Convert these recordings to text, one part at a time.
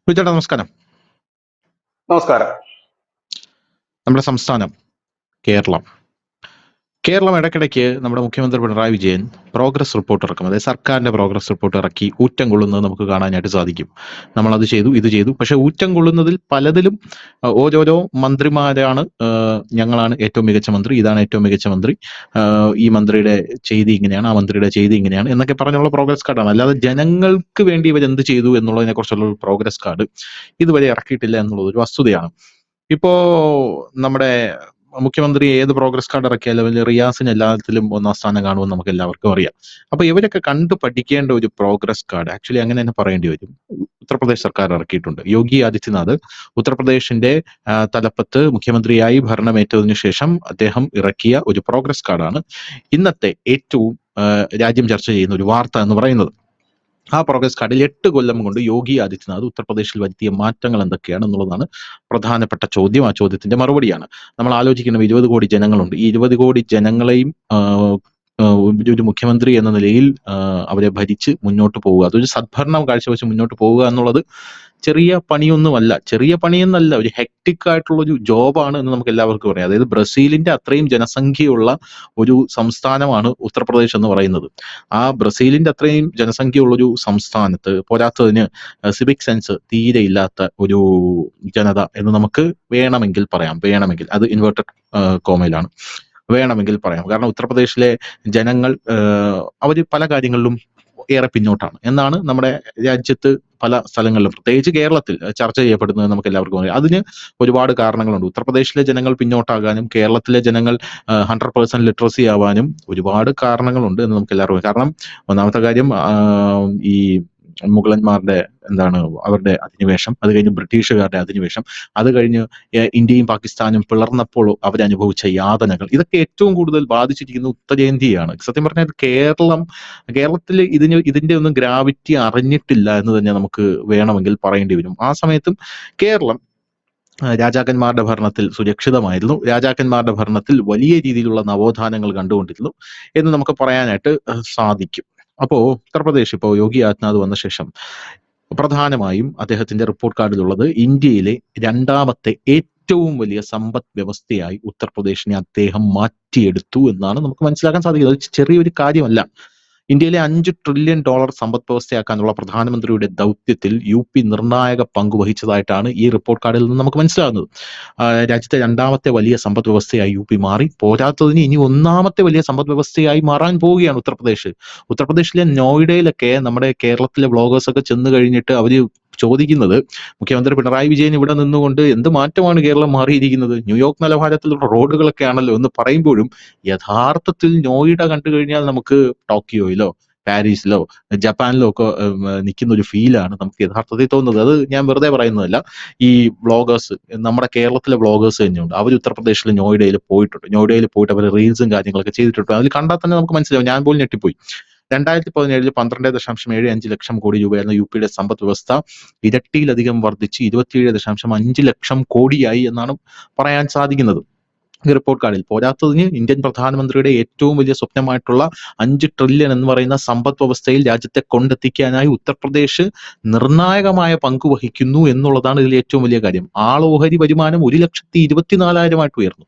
ചേട്ടാ നമസ്കാരം. നമസ്കാരം. നമ്മുടെ സംസ്ഥാനം കേരളം കേരളം ഇടയ്ക്കിടയ്ക്ക് നമ്മുടെ മുഖ്യമന്ത്രി പിണറായി വിജയൻ പ്രോഗ്രസ് റിപ്പോർട്ട് ഇറക്കും. അതായത് സർക്കാരിന്റെ പ്രോഗ്രസ് റിപ്പോർട്ട് ഇറക്കി ഊറ്റം കൊള്ളുന്നത് നമുക്ക് കാണാനായിട്ട് സാധിക്കും. നമ്മൾ അത് ചെയ്തു ഇത് ചെയ്തു. പക്ഷെ ഊറ്റം കൊള്ളുന്നതിൽ പലതിലും ഓരോരോ മന്ത്രിമാരാണ് ഞങ്ങളാണ് ഏറ്റവും മികച്ച മന്ത്രി, ഇതാണ് ഏറ്റവും മികച്ച മന്ത്രി, ഈ മന്ത്രിയുടെ ചെയ്തി ഇങ്ങനെയാണ്, ആ മന്ത്രിയുടെ ചെയ്തി ഇങ്ങനെയാണ് എന്നൊക്കെ പറഞ്ഞുള്ള പ്രോഗ്രസ് കാർഡാണ്. അല്ലാതെ ജനങ്ങൾക്ക് വേണ്ടി ഇവർ എന്ത് ചെയ്തു എന്നുള്ളതിനെ കുറിച്ചുള്ള ഒരു പ്രോഗ്രസ് കാർഡ് ഇതുവരെ ഇറക്കിയിട്ടില്ല എന്നുള്ളത് ഒരു വസ്തുതയാണ്. ഇപ്പോ നമ്മുടെ മുഖ്യമന്ത്രി ഏത് പ്രോഗ്രസ് കാർഡ് ഇറക്കിയാലും വലിയ റിയാസിന് എല്ലാത്തിലും ഒന്നാം സ്ഥാനം കാണുമെന്ന് നമുക്ക് എല്ലാവർക്കും അറിയാം. അപ്പൊ ഇവരൊക്കെ കണ്ടു പഠിക്കേണ്ട ഒരു പ്രോഗ്രസ് കാർഡ് ആക്ച്വലി അങ്ങനെ തന്നെ പറയേണ്ടി വരും. ഉത്തർപ്രദേശ് സർക്കാർ ഇറക്കിയിട്ടുണ്ട്. യോഗി ആദിത്യനാഥ് ഉത്തർപ്രദേശിന്റെ തലപ്പത്ത് മുഖ്യമന്ത്രിയായി ഭരണമേറ്റതിനു ശേഷം അദ്ദേഹം ഇറക്കിയ ഒരു പ്രോഗ്രസ് കാർഡാണ് ഇന്നത്തെ ഏറ്റവും രാജ്യം ചർച്ച ചെയ്യുന്ന ഒരു വാർത്ത എന്ന് പറയുന്നത്. ആ പ്രോഗ്രസ് കാർഡിൽ 8 കൊല്ലം കൊണ്ട് യോഗി ആദിത്യനാഥ് ഉത്തർപ്രദേശിൽ വരുത്തിയ മാറ്റങ്ങൾ എന്തൊക്കെയാണ് എന്നുള്ളതാണ് പ്രധാനപ്പെട്ട ചോദ്യം. ആ ചോദ്യത്തിന്റെ മറുപടിയാണ് നമ്മൾ ആലോചിക്കണം. 20 കോടി ജനങ്ങളുണ്ട്. ഈ 20 കോടി ജനങ്ങളെയും ഒരു മുഖ്യമന്ത്രി എന്ന നിലയിൽ അവരെ ഭരിച്ച് മുന്നോട്ട് പോവുക, അതൊരു സദ്ഭരണം കാഴ്ചവെച്ച് മുന്നോട്ട് പോവുക എന്നുള്ളത് ചെറിയ പണിയൊന്നുമല്ല. ചെറിയ പണിയെന്നല്ല, ഒരു ഹെക്ടിക് ആയിട്ടുള്ള ഒരു ജോബാണ് എന്ന് നമുക്ക് എല്ലാവർക്കും അറിയാം. അതായത് ബ്രസീലിന്റെ അത്രയും ജനസംഖ്യയുള്ള ഒരു സംസ്ഥാനമാണ് ഉത്തർപ്രദേശ് എന്ന് പറയുന്നത്. ആ ബ്രസീലിന്റെ അത്രയും ജനസംഖ്യയുള്ള ഒരു സംസ്ഥാനത്ത് പോരാത്തതിന് സിവിക് സെൻസ് തീരെ ഇല്ലാത്ത ഒരു ജനത എന്ന് നമുക്ക് വേണമെങ്കിൽ പറയാം. വേണമെങ്കിൽ അത് ഇൻവേർട്ടഡ് കോമയിലാണ്, വേണമെങ്കിൽ പറയാം. കാരണം ഉത്തർപ്രദേശിലെ ജനങ്ങൾ അവര് പല കാര്യങ്ങളിലും ഏറെ പിന്നോട്ടാണ് എന്നാണ് നമ്മുടെ രാജ്യത്ത് പല സ്ഥലങ്ങളിലും, പ്രത്യേകിച്ച് കേരളത്തിൽ ചർച്ച ചെയ്യപ്പെടുന്നത് നമുക്ക് എല്ലാവർക്കും അറിയാം. അതിന് ഒരുപാട് കാരണങ്ങളുണ്ട്. ഉത്തർപ്രദേശിലെ ജനങ്ങൾ പിന്നോട്ടാകാനും കേരളത്തിലെ ജനങ്ങൾ 100% ലിറ്ററസി ആവാനും ഒരുപാട് കാരണങ്ങളുണ്ട് എന്ന് നമുക്ക് എല്ലാവർക്കും അറിയാം. കാരണം ഒന്നാമത്തെ കാര്യം ഈ മുഗളന്മാരുടെ അവരുടെ അധിനിവേശം, അത് കഴിഞ്ഞ് ബ്രിട്ടീഷുകാരുടെ അധിനിവേശം, അത് കഴിഞ്ഞ് ഇന്ത്യയും പാകിസ്ഥാനും പിളർന്നപ്പോൾ അവരനുഭവിച്ച യാതനകൾ, ഇതൊക്കെ ഏറ്റവും കൂടുതൽ ബാധിച്ചിരിക്കുന്ന ഉത്തരേന്ത്യയാണ്. സത്യം പറഞ്ഞാൽ കേരളത്തിൽ ഇതിന്റെ ഒന്നും ഗ്രാവിറ്റി അറിഞ്ഞിട്ടില്ല എന്ന് തന്നെ നമുക്ക് വേണമെങ്കിൽ പറയേണ്ടി വരും. ആ സമയത്തും കേരളം രാജാക്കന്മാരുടെ ഭരണത്തിൽ സുരക്ഷിതമായിരുന്നു. രാജാക്കന്മാരുടെ ഭരണത്തിൽ വലിയ രീതിയിലുള്ള നവോത്ഥാനങ്ങൾ കണ്ടുകൊണ്ടിരുന്നു എന്ന് നമുക്ക് പറയാനായിട്ട് സാധിക്കും. അപ്പോ ഉത്തർപ്രദേശ് ഇപ്പോൾ യോഗി ആദിത്യനാഥ് വന്ന ശേഷം പ്രധാനമായും അദ്ദേഹത്തിന്റെ റിപ്പോർട്ട് കാർഡിലുള്ളത് ഇന്ത്യയിലെ രണ്ടാമത്തെ ഏറ്റവും വലിയ സമ്പദ് വ്യവസ്ഥയായി ഉത്തർപ്രദേശിനെ അദ്ദേഹം മാറ്റിയെടുത്തു എന്നാണ് നമുക്ക് മനസ്സിലാക്കാൻ സാധിക്കുന്നത്. അത് ചെറിയൊരു കാര്യമല്ല. ഇന്ത്യയിലെ $5 ട്രില്യൺ സമ്പദ് വ്യവസ്ഥയാക്കാനുള്ള പ്രധാനമന്ത്രിയുടെ ദൗത്യത്തിൽ UP നിർണായക പങ്ക് വഹിച്ചതായിട്ടാണ് ഈ റിപ്പോർട്ട് കാർഡിൽ നിന്ന് നമുക്ക് മനസ്സിലാകുന്നത്. രാജ്യത്തെ രണ്ടാമത്തെ വലിയ സമ്പദ് വ്യവസ്ഥയായി UP മാറി. പോരാത്തതിന് ഇനി ഒന്നാമത്തെ വലിയ സമ്പദ് വ്യവസ്ഥയായി മാറാൻ പോവുകയാണ് ഉത്തർപ്രദേശ്. ഉത്തർപ്രദേശിലെ നോയിഡയിലൊക്കെ നമ്മുടെ കേരളത്തിലെ വ്ളോഗേഴ്സ് ഒക്കെ ചെന്ന് കഴിഞ്ഞിട്ട് അവര് ചോദിക്കുന്നത്, മുഖ്യമന്ത്രി പിണറായി വിജയൻ ഇവിടെ നിന്നുകൊണ്ട് എന്ത് മാറ്റമാണ് കേരളം മാറിയിരിക്കുന്നത്, ന്യൂയോർക്ക് നിലവാരത്തിലുള്ള റോഡുകളൊക്കെ ആണല്ലോ എന്ന് പറയുമ്പോഴും യഥാർത്ഥത്തിൽ നോയിഡ കണ്ടു കഴിഞ്ഞാൽ നമുക്ക് ടോക്കിയോയിലോ പാരീസിലോ ജപ്പാനിലോ ഒക്കെ നിൽക്കുന്ന ഒരു ഫീലാണ് നമുക്ക് യഥാർത്ഥത്തിൽ തോന്നുന്നത്. അത് ഞാൻ വെറുതെ പറയുന്നതല്ല. ഈ വ്ളോഗേഴ്സ്, നമ്മുടെ കേരളത്തിലെ വ്ളോഗേഴ്സ് തന്നെയുണ്ട്. അവർ ഉത്തർപ്രദേശിലെ നോയിഡയിൽ പോയിട്ടുണ്ട്. നോയിഡയിൽ പോയിട്ട് അവർ റീൽസും കാര്യങ്ങളൊക്കെ ചെയ്തിട്ടുണ്ട്. അതിൽ കണ്ടാൽ തന്നെ നമുക്ക് മനസ്സിലാവും. ഞാൻ പോലും ഞെട്ടിപ്പോയി. 2017 12.75 ലക്ഷം കോടി രൂപയായിരുന്ന UPയുടെ സമ്പദ് വ്യവസ്ഥ ഇരട്ടിയിലധികം വർദ്ധിച്ച് 27.5 ലക്ഷം കോടിയായി എന്നാണ് പറയാൻ സാധിക്കുന്നത് ഈ റിപ്പോർട്ട് കാർഡിൽ. പോരാത്തതിന് ഇന്ത്യൻ പ്രധാനമന്ത്രിയുടെ ഏറ്റവും വലിയ സ്വപ്നമായിട്ടുള്ള 5 ട്രില്യൺ എന്ന് പറയുന്ന സമ്പദ് വ്യവസ്ഥയിൽ രാജ്യത്തെ കൊണ്ടെത്തിക്കാനായി ഉത്തർപ്രദേശ് നിർണായകമായ പങ്ക് വഹിക്കുന്നു എന്നുള്ളതാണ് ഇതിൽ ഏറ്റവും വലിയ കാര്യം. ആളോഹരി വരുമാനം 1,24,000 ഉയർന്നു.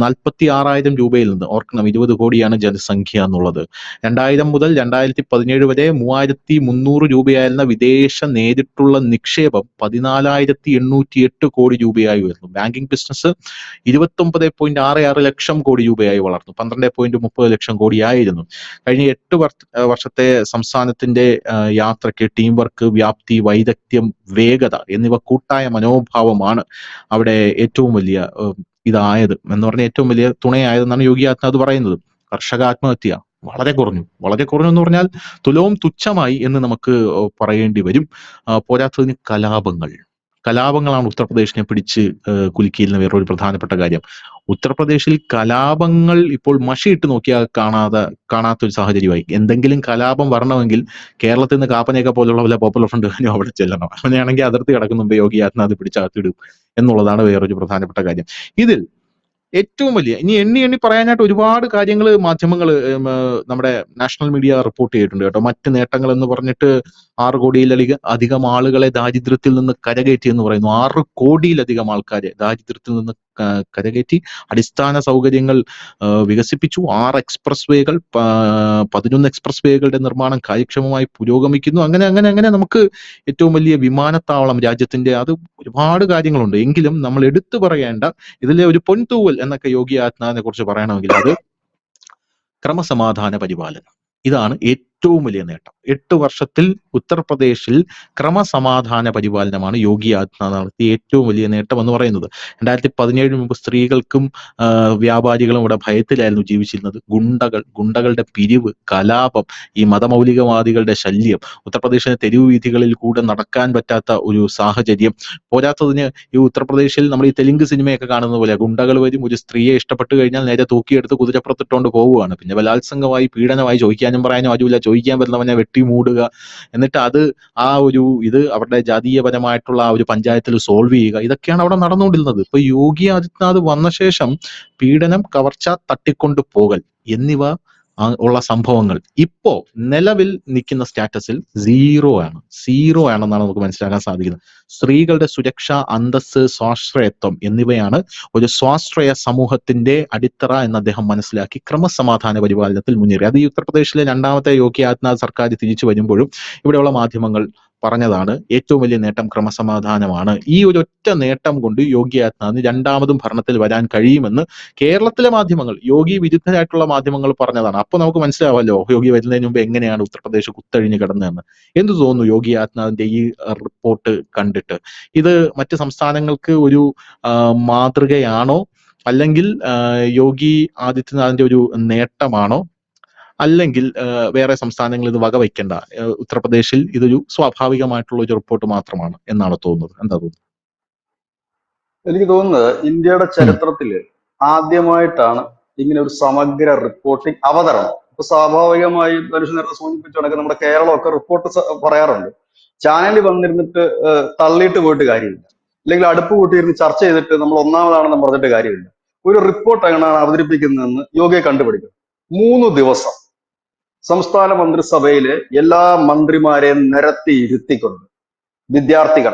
46,000 രൂപയിൽ നിന്ന്, ഓർക്കണം 20 കോടിയാണ് ജനസംഖ്യ എന്നുള്ളത്. 2000 മുതൽ 2017 വരെ 3,300 രൂപയായിരുന്ന വിദേശ നേരിട്ടുള്ള നിക്ഷേപം 14,808 കോടി രൂപയായി ഉയർന്നു. ബാങ്കിംഗ് ബിസിനസ് 29.66 ലക്ഷം കോടി രൂപയായി വളർന്നു. 12.30 ലക്ഷം കോടിയായിരുന്നു. കഴിഞ്ഞ 8 വർഷത്തെ സംസ്ഥാനത്തിന്റെ യാത്രയ്ക്ക് ടീം വർക്ക്, വ്യാപ്തി, വൈദഗ്ധ്യം, വേഗത എന്നിവ കൂട്ടായ മനോഭാവമാണ് അവിടെ ഏറ്റവും വലിയ ഇതായത് എന്ന് പറഞ്ഞ ഏറ്റവും വലിയ തുണയായതെന്നാണ് യോഗി ആദിത്യനാഥ് പറയുന്നത്. കർഷക ആത്മഹത്യ വളരെ കുറഞ്ഞു. വളരെ കുറഞ്ഞു എന്ന് പറഞ്ഞാൽ തുലവും തുച്ഛമായി എന്ന് നമുക്ക് പറയേണ്ടി വരും. പോരാത്തതിന് കലാപങ്ങളാണ് ഉത്തർപ്രദേശിനെ പിടിച്ച് കുലുക്കിയിരുന്ന വേറൊരു പ്രധാനപ്പെട്ട കാര്യം. ഉത്തർപ്രദേശിൽ കലാപങ്ങൾ ഇപ്പോൾ മഷിയിട്ട് നോക്കിയാൽ കാണാത്തൊരു സാഹചര്യമായി. എന്തെങ്കിലും കലാപം വരണമെങ്കിൽ കേരളത്തിൽ നിന്ന് കാപ്പനയൊക്കെ പോലുള്ള വല്ല പോപ്പുലർ ഫ്രണ്ടുകാരും അവിടെ ചെല്ലണം. അങ്ങനെയാണെങ്കിൽ അതിർത്തി കിടക്കുന്ന മുമ്പ് യോഗി ആദിത്യനാഥ് പിടിച്ചകത്തിടും എന്നുള്ളതാണ് വേറൊരു പ്രധാനപ്പെട്ട കാര്യം. ഇതിൽ ഏറ്റവും വലിയ, ഇനി എണ്ണി എണ്ണി പറയാനായിട്ട് ഒരുപാട് കാര്യങ്ങൾ മാധ്യമങ്ങൾ നമ്മുടെ നാഷണൽ മീഡിയ റിപ്പോർട്ട് ചെയ്തിട്ടുണ്ട് കേട്ടോ. മറ്റ് നേട്ടങ്ങൾ എന്ന് പറഞ്ഞിട്ട് 6 കോടിയിലധികം ആളുകളെ ദാരിദ്ര്യത്തിൽ നിന്ന് കരകയറ്റി എന്ന് പറയുന്നു. 6 കോടിയിലധികം ആൾക്കാരെ ദാരിദ്ര്യത്തിൽ നിന്ന് കരകയറ്റി. അടിസ്ഥാന സൗകര്യങ്ങൾ വികസിപ്പിച്ചു. 6 എക്സ്പ്രസ് വേകൾ, 11 എക്സ്പ്രസ് വേകളുടെ നിർമ്മാണം കാര്യക്ഷമമായി പുരോഗമിക്കുന്നു. അങ്ങനെ അങ്ങനെ അങ്ങനെ നമുക്ക് ഏറ്റവും വലിയ വിമാനത്താവളം രാജ്യത്തിന്റെ, അത് ഒരുപാട് കാര്യങ്ങളുണ്ട്. എങ്കിലും നമ്മൾ എടുത്തു പറയേണ്ട ഇതിലെ ഒരു പൊൻതൂവൽ എന്നൊക്കെ യോഗി ആദിത്യനാഥിനെ കുറിച്ച് പറയണമെങ്കിൽ അത് ക്രമസമാധാന പരിപാലനം. ഇതാണ് ഏറ്റവും വലിയ നേട്ടം. 8 വർഷത്തിൽ ഉത്തർപ്രദേശിൽ ക്രമസമാധാന പരിപാലനമാണ് യോഗി ആദിത്യനാഥ് നടത്തിയ ഏറ്റവും വലിയ നേട്ടം എന്ന് പറയുന്നത്. 2017 മുമ്പ് സ്ത്രീകൾക്കും വ്യാപാരികളും ഇവിടെ ഭയത്തിലായിരുന്നു ജീവിച്ചിരുന്നത്. ഗുണ്ടകളുടെ പിരിവ്, കലാപം, ഈ മതമൗലികവാദികളുടെ ശല്യം, ഉത്തർപ്രദേശിലെ തെരുവ് വീഥികളിൽ കൂടെ നടക്കാൻ പറ്റാത്ത ഒരു സാഹചര്യം. പോരാത്തതിന് ഈ ഉത്തർപ്രദേശിൽ നമ്മൾ ഈ തെലുങ്ക് സിനിമയൊക്കെ കാണുന്ന പോലെ ഗുണ്ടകൾ വരും, ഒരു സ്ത്രീയെ ഇഷ്ടപ്പെട്ട് കഴിഞ്ഞാൽ നേരെ തൂക്കിയെടുത്ത് കുതിരപ്പുറത്തിട്ടുകൊണ്ട് പോവുകയാണ്. പിന്നെ ബലാത്സംഗമായി, പീഡനമായി, ചോദിക്കാനും പറയാനും ആരുമില്ല, ചോദിക്കാൻ പറ്റുന്നവനെ വെട്ടി മൂടുക, എന്നിട്ട് അത് ഇത് അവരുടെ ജാതീയപരമായിട്ടുള്ള ആ ഒരു പഞ്ചായത്തിൽ സോൾവ് ചെയ്യുക. ഇതൊക്കെയാണ് അവിടെ നടന്നുകൊണ്ടിരുന്നത്. ഇപ്പൊ യോഗി ആദിത്യനാഥ് വന്ന ശേഷം പീഡനം, കവർച്ച, തട്ടിക്കൊണ്ടു പോകൽ എന്നിവ ഉള്ള സംഭവങ്ങൾ ഇപ്പോ നിലവിൽ നിൽക്കുന്ന സ്റ്റാറ്റസിൽ സീറോ ആണെന്നാണ് നമുക്ക് മനസ്സിലാക്കാൻ സാധിക്കുന്നത്. സ്ത്രീകളുടെ സുരക്ഷ, അന്തസ്സ്, സ്വാശ്രയത്വം എന്നിവയാണ് ഒരു സ്വാശ്രയ സമൂഹത്തിന്റെ അടിത്തറ എന്ന് അദ്ദേഹം മനസ്സിലാക്കി ക്രമസമാധാന പരിപാലനത്തിൽ മുന്നേറി. അത് ഈ ഉത്തർപ്രദേശിലെ 2ാമത്തെ യോഗി ആദിത്യനാഥ് സർക്കാർ തിരിച്ചു വരുമ്പോഴും ഇവിടെയുള്ള മാധ്യമങ്ങൾ പറഞ്ഞതാണ് ഏറ്റവും വലിയ നേട്ടം ക്രമസമാധാനമാണ്. ഈ ഒരൊറ്റ നേട്ടം കൊണ്ട് യോഗി ആദിത്യനാഥിന് 2ാമതും ഭരണത്തിൽ വരാൻ കഴിയുമെന്ന് കേരളത്തിലെ മാധ്യമങ്ങൾ, യോഗി വിരുദ്ധരായിട്ടുള്ള മാധ്യമങ്ങൾ പറഞ്ഞതാണ്. അപ്പൊ നമുക്ക് മനസ്സിലാവല്ലോ യോഗി വരുന്നതിന് മുമ്പ് എങ്ങനെയാണ് ഉത്തർപ്രദേശ് കുത്തഴിഞ്ഞ് കിടന്നതെന്ന്. എന്ത് തോന്നുന്നു യോഗി ആദിത്യനാഥിന്റെ ഈ റിപ്പോർട്ട് കണ്ടിട്ട്? ഇത് മറ്റ് സംസ്ഥാനങ്ങൾക്ക് ഒരു മാതൃകയാണോ, അല്ലെങ്കിൽ യോഗി ആദിത്യനാഥിന്റെ ഒരു നേട്ടമാണോ, അല്ലെങ്കിൽ വേറെ സംസ്ഥാനങ്ങൾ ഇത് വകവയ്ക്കേണ്ട, ഉത്തർപ്രദേശിൽ ഇതൊരു സ്വാഭാവികമായിട്ടുള്ള ഒരു റിപ്പോർട്ട് മാത്രമാണ് എന്നാണ് തോന്നുന്നത്? എന്താ തോന്നുന്നത്? എനിക്ക് തോന്നുന്നത് ഇന്ത്യയുടെ ചരിത്രത്തിൽ ആദ്യമായിട്ടാണ് ഇങ്ങനെ ഒരു സമഗ്ര റിപ്പോർട്ടിംഗ് അവതരണം. ഇപ്പൊ സ്വാഭാവികമായി മനുഷ്യ നേരത്തെ സൂചിപ്പിച്ചു കണക്ക് നമ്മുടെ കേരളമൊക്കെ റിപ്പോർട്ട് പറയാറുണ്ട്. ചാനലിൽ വന്നിരുന്നിട്ട് തള്ളിയിട്ട് പോയിട്ട് കാര്യമില്ല, അല്ലെങ്കിൽ അടുപ്പ് കൂട്ടിയിരുന്ന് ചർച്ച ചെയ്തിട്ട് നമ്മൾ ഒന്നാമതാണെന്ന് പറഞ്ഞിട്ട് കാര്യമില്ല. ഒരു റിപ്പോർട്ട് എങ്ങനെയാണ് അവതരിപ്പിക്കുന്നതെന്ന് യോഗിയെ കണ്ടുപിടിക്കും. 3 ദിവസം സംസ്ഥാന മന്ത്രിസഭയിലെ എല്ലാ മന്ത്രിമാരെയും നിരത്തി ഇരുത്തിക്കൊണ്ട് വിദ്യാർത്ഥികൾ,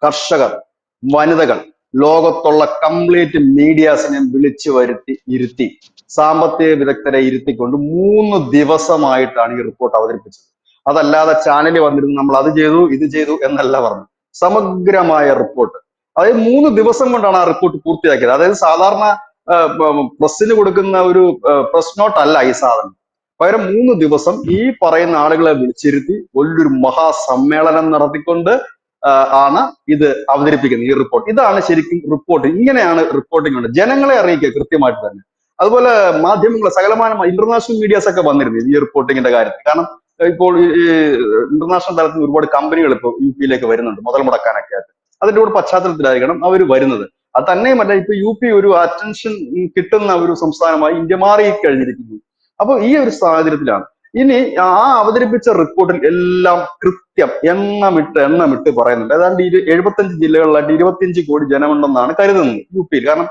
കർഷകർ, വനിതകൾ, ലോകത്തുള്ള കംപ്ലീറ്റ് മീഡിയാസിനെ വിളിച്ചു ഇരുത്തി സാമ്പത്തിക വിദഗ്ധരെ ഇരുത്തിക്കൊണ്ട് 3 ദിവസമായിട്ടാണ് ഈ റിപ്പോർട്ട് അവതരിപ്പിച്ചത്. അതല്ലാതെ ചാനലിൽ വന്നിരുന്ന് നമ്മൾ അത് ചെയ്തു ഇത് ചെയ്തു എന്നല്ല പറഞ്ഞു. സമഗ്രമായ റിപ്പോർട്ട്. അതായത് 3 ദിവസം കൊണ്ടാണ് ആ റിപ്പോർട്ട് പൂർത്തിയാക്കിയത്. അതായത് സാധാരണ പ്രസ്സിന് കൊടുക്കുന്ന ഒരു പ്രസ് നോട്ട് അല്ല ഈ സാധനം. പകരം 3 ദിവസം ഈ പറയുന്ന ആളുകളെ വിളിച്ചിരുത്തി വലിയൊരു മഹാസമ്മേളനം നടത്തിക്കൊണ്ട് ആണ് ഇത് അവതരിപ്പിക്കുന്നത്, ഈ റിപ്പോർട്ട്. ഇതാണ് ശരിക്കും റിപ്പോർട്ട്. ഇങ്ങനെയാണ് റിപ്പോർട്ടിംഗ് ഉണ്ട്. ജനങ്ങളെ അറിയിക്കുക കൃത്യമായിട്ട് തന്നെ. അതുപോലെ മാധ്യമങ്ങൾ, സകലമാന ഇന്റർനാഷണൽ മീഡിയാസ് ഒക്കെ വന്നിരുന്നു ഈ റിപ്പോർട്ടിങ്ങിന്റെ കാര്യത്തിൽ. കാരണം ഇപ്പോൾ ഈ ഇന്റർനാഷണൽ തലത്തിൽ ഒരുപാട് കമ്പനികൾ ഇപ്പോൾ UP-യിലേക്ക് വരുന്നുണ്ട് മുതൽ മുടക്കാനൊക്കെ ആയിട്ട്. അതിന്റെ കൂടെ പശ്ചാത്തലത്തിലായിരിക്കണം അവർ വരുന്നത്. അത് തന്നെയുമല്ല, ഇപ്പൊ UP ഒരു അറ്റൻഷൻ കിട്ടുന്ന ഒരു സംസ്ഥാനമായി ഇന്ത്യ മാറി കഴിഞ്ഞിരിക്കുന്നു. അപ്പൊ ഈ ഒരു സാഹചര്യത്തിലാണ് ഇനി ആ അവതരിപ്പിച്ച റിപ്പോർട്ടിൽ എല്ലാം കൃത്യം എണ്ണമിട്ട് പറയുന്നുണ്ട്. ഏതാണ്ട് 75 ജില്ലകളിലായിട്ട് 25 കോടി ജനമുണ്ടെന്നാണ് കരുതുന്നത് UP-യിൽ. കാരണം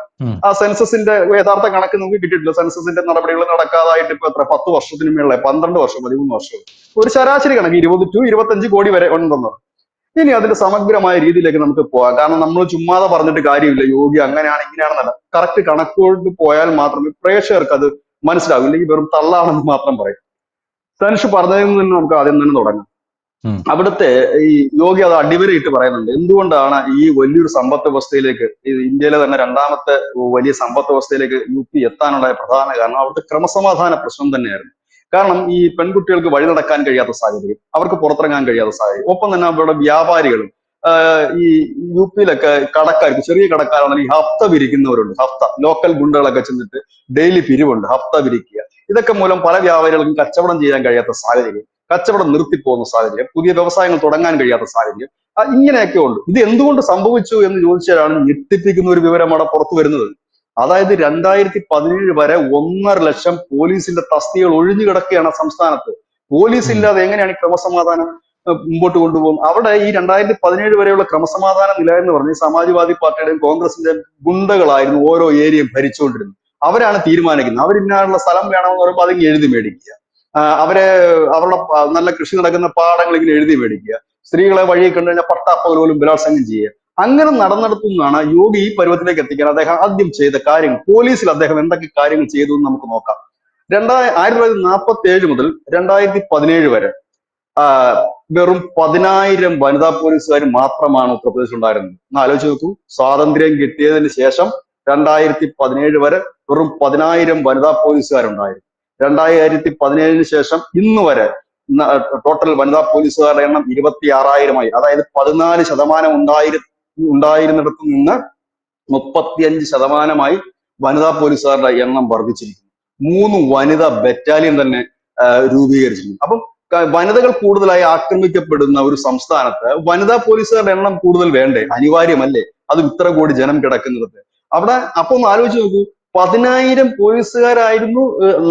ആ സെൻസസിന്റെ യഥാർത്ഥ കണക്ക് നമുക്ക് കിട്ടിയിട്ടില്ല. സെൻസസിന്റെ നടപടികൾ നടക്കാതായിട്ട് ഇപ്പൊ എത്ര 10 വർഷത്തിന് മേളിലെ, 12 വർഷം 13 വർഷം. ഒരു ശരാശരി കണക്ക് 20 to 25 കോടി വരെ ഉണ്ടെന്ന്. ഇനി അതിന്റെ സമഗ്രമായ രീതിയിലേക്ക് നമുക്ക് പോകാം. കാരണം നമ്മൾ ചുമ്മാതെ പറഞ്ഞിട്ട് കാര്യമില്ല യോഗി അങ്ങനെയാണ് ഇങ്ങനെയാണെന്നല്ല. കറക്റ്റ് കണക്കുകൊണ്ട് പോയാൽ മാത്രമേ പ്രേക്ഷകർക്ക് അത് മനസ്സിലാവും. ഇല്ലെങ്കിൽ വെറും തള്ളാണെന്ന് മാത്രം പറയും. തനുഷ് പറഞ്ഞതിൽ നിന്ന് നമുക്ക് ആദ്യം തന്നെ തുടങ്ങാം. അവിടുത്തെ ഈ യോഗി അത് അടിവരയിട്ട് പറയുന്നുണ്ട്. എന്തുകൊണ്ടാണ് ഈ വലിയൊരു സമ്പദ് വ്യവസ്ഥയിലേക്ക്, ഇന്ത്യയിലെ തന്നെ 2ാമത്തെ വലിയ സമ്പദ് വ്യവസ്ഥയിലേക്ക് UP എത്താനുണ്ടായ പ്രധാന കാരണം അവിടുത്തെ ക്രമസമാധാന പ്രശ്നം തന്നെയായിരുന്നു. കാരണം ഈ പെൺകുട്ടികൾക്ക് വഴി നടക്കാൻ കഴിയാത്ത സാഹചര്യം, അവർക്ക് പുറത്തിറങ്ങാൻ കഴിയാത്ത സാഹചര്യം, ഒപ്പം തന്നെ അവരുടെ വ്യാപാരികളും ഈ UP-യിലൊക്കെ കടക്കാർക്ക്, ചെറിയ കടക്കാരാണെങ്കിൽ ഹഫ്ത പിരിക്കുന്നവരുണ്ട്. ഹഫ്ത ലോക്കൽ ഗുണ്ടകളൊക്കെ ചെന്നിട്ട് ഡെയിലി പിരിവുണ്ട്, ഹഫ്ത പിരിക്കുക. ഇതൊക്കെ മൂലം പല വ്യാപാരികൾക്കും കച്ചവടം ചെയ്യാൻ കഴിയാത്ത സാഹചര്യം, കച്ചവടം നിർത്തിപ്പോകുന്ന സാഹചര്യം, പുതിയ വ്യവസായങ്ങൾ തുടങ്ങാൻ കഴിയാത്ത സാഹചര്യം, ഇങ്ങനെയൊക്കെ ഉണ്ട്. ഇത് എന്തുകൊണ്ട് സംഭവിച്ചു എന്ന് ചോദിച്ചാലാണ് ഞെട്ടിപ്പിക്കുന്ന ഒരു വിവരമാണ് പുറത്തു വരുന്നത്. അതായത് 2017 വരെ 1.5 ലക്ഷം പോലീസിന്റെ തസ്തികകൾ ഒഴിഞ്ഞു കിടക്കുകയാണ് സംസ്ഥാനത്ത്. പോലീസ് ഇല്ലാതെ എങ്ങനെയാണ് ഈ ക്രമസമാധാനം? മുമ്പോട്ട് കൊണ്ടുപോകും. അവിടെ ഈ 2017 വരെയുള്ള ക്രമസമാധാന നില എന്ന് പറഞ്ഞ് സമാജ്വാദി പാർട്ടിയുടെയും കോൺഗ്രസിന്റെയും ഗുണ്ടകളായിരുന്നു ഓരോ ഏരിയയും ഭരിച്ചുകൊണ്ടിരുന്നത്. അവരാണ് തീരുമാനിക്കുന്നത്. അവരിന്നാനുള്ള സ്ഥലം വേണമെന്ന് പറയുമ്പോൾ അതിങ്ങനെ എഴുതി മേടിക്കുക. അവരെ അവരുടെ നല്ല കൃഷി നടക്കുന്ന പാടങ്ങൾ ഇങ്ങനെ എഴുതി മേടിക്കുക. സ്ത്രീകളെ വഴി കണ്ടു കഴിഞ്ഞാൽ പട്ടാപ്പകൽ പോലും ബലാത്സംഗം ചെയ്യുക. അങ്ങനെ നടന്നിടത്തുനിന്നാണ് യോഗി ഈ പരുവത്തിലേക്ക് എത്തിക്കാൻ അദ്ദേഹം ആദ്യം ചെയ്ത കാര്യങ്ങൾ. പോലീസിൽ അദ്ദേഹം എന്തൊക്കെ കാര്യങ്ങൾ ചെയ്തു എന്ന് നമുക്ക് നോക്കാം. 1947 മുതൽ 2017 വരെ വെറും 10,000 വനിതാ പോലീസുകാർ മാത്രമാണ് ഉത്തർപ്രദേശിൽ ഉണ്ടായിരുന്നത്. ഒന്ന് ആലോചിച്ച് നോക്കൂ. സ്വാതന്ത്ര്യം കിട്ടിയതിന് ശേഷം 2017 വരെ വെറും 10,000 വനിതാ പോലീസുകാരുണ്ടായിരുന്നു. 2017 ശേഷം ഇന്ന് വരെ ടോട്ടൽ വനിതാ പോലീസുകാരുടെ എണ്ണം 26,000 അതായത് 14% ഉണ്ടായിരുന്നിടത്ത് നിന്ന് 35% വനിതാ പോലീസുകാരുടെ എണ്ണം വർദ്ധിച്ചിരിക്കുന്നു. 3 വനിതാ ബറ്റാലിയൻ തന്നെ രൂപീകരിച്ചിട്ടുണ്ട്. അപ്പം വനിതകൾ കൂടുതലായി ആക്രമിക്കപ്പെടുന്ന ഒരു സംസ്ഥാനത്ത് വനിതാ പോലീസുകാരുടെ എണ്ണം കൂടുതൽ വേണ്ടേ? അനിവാര്യമല്ലേ? അതും ഇത്ര കോടി ജനം കിടക്കുന്നിടത്ത്. അവിടെ അപ്പൊ ഒന്ന് ആലോചിച്ച് നോക്കൂ. 10,000 പോലീസുകാരായിരുന്നു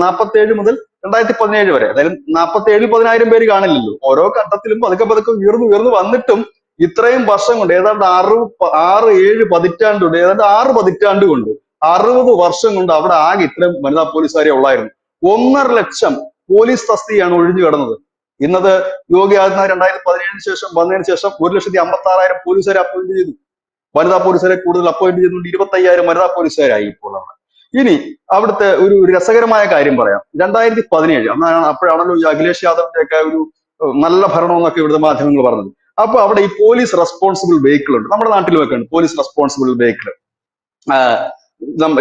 47 മുതൽ 2017 വരെ. അതായത് 47 10,000 പേര് കാണില്ലല്ലോ. ഓരോ ഘട്ടത്തിലും പതുക്കെ പതുക്കെ ഉയർന്നു വന്നിട്ടും ഇത്രയും വർഷം കൊണ്ട് ഏതാണ്ട് 6-7 പതിറ്റാണ്ട് കൊണ്ട് ഏതാണ്ട് 6 പതിറ്റാണ്ട് കൊണ്ട് 60 വർഷം കൊണ്ട് അവിടെ ആകെ ഇത്രയും വനിതാ പോലീസുകാരെ ഉള്ളായിരുന്നു. 1.5 ലക്ഷം പോലീസ് തസ്തികയാണ് ഒഴിഞ്ഞു കിടന്നത്. ഇന്നത് യോഗി ആദിത്യനാഥ് 2017 ശേഷം വന്നതിന് ശേഷം 1,56,000 പോലീസുകാരെ അപ്പോയിന്റ് ചെയ്തു. വനിതാ പോലീസുകാരെ കൂടുതൽ അപ്പോയിന്റ് ചെയ്തുകൊണ്ട് 25,000 വനിതാ പോലീസുകാരായി ഇപ്പോൾ അവിടെ. ഇനി അവിടുത്തെ ഒരു രസകരമായ കാര്യം പറയാം. 2017 അപ്പോഴാണല്ലോ ഈ അഖിലേഷ് യാദവിന്റെ ഒക്കെ ഒരു നല്ല ഭരണം എന്നൊക്കെ ഇവിടുത്തെ മാധ്യമങ്ങൾ പറഞ്ഞത്. അപ്പൊ അവിടെ ഈ പോലീസ് റെസ്പോൺസിബിൾ വെഹിക്കിൾ ഉണ്ട്. നമ്മുടെ നാട്ടിലൊക്കെ ഉണ്ട് പോലീസ് റെസ്പോൺസിബിൾ വെഹിക്കിൾ.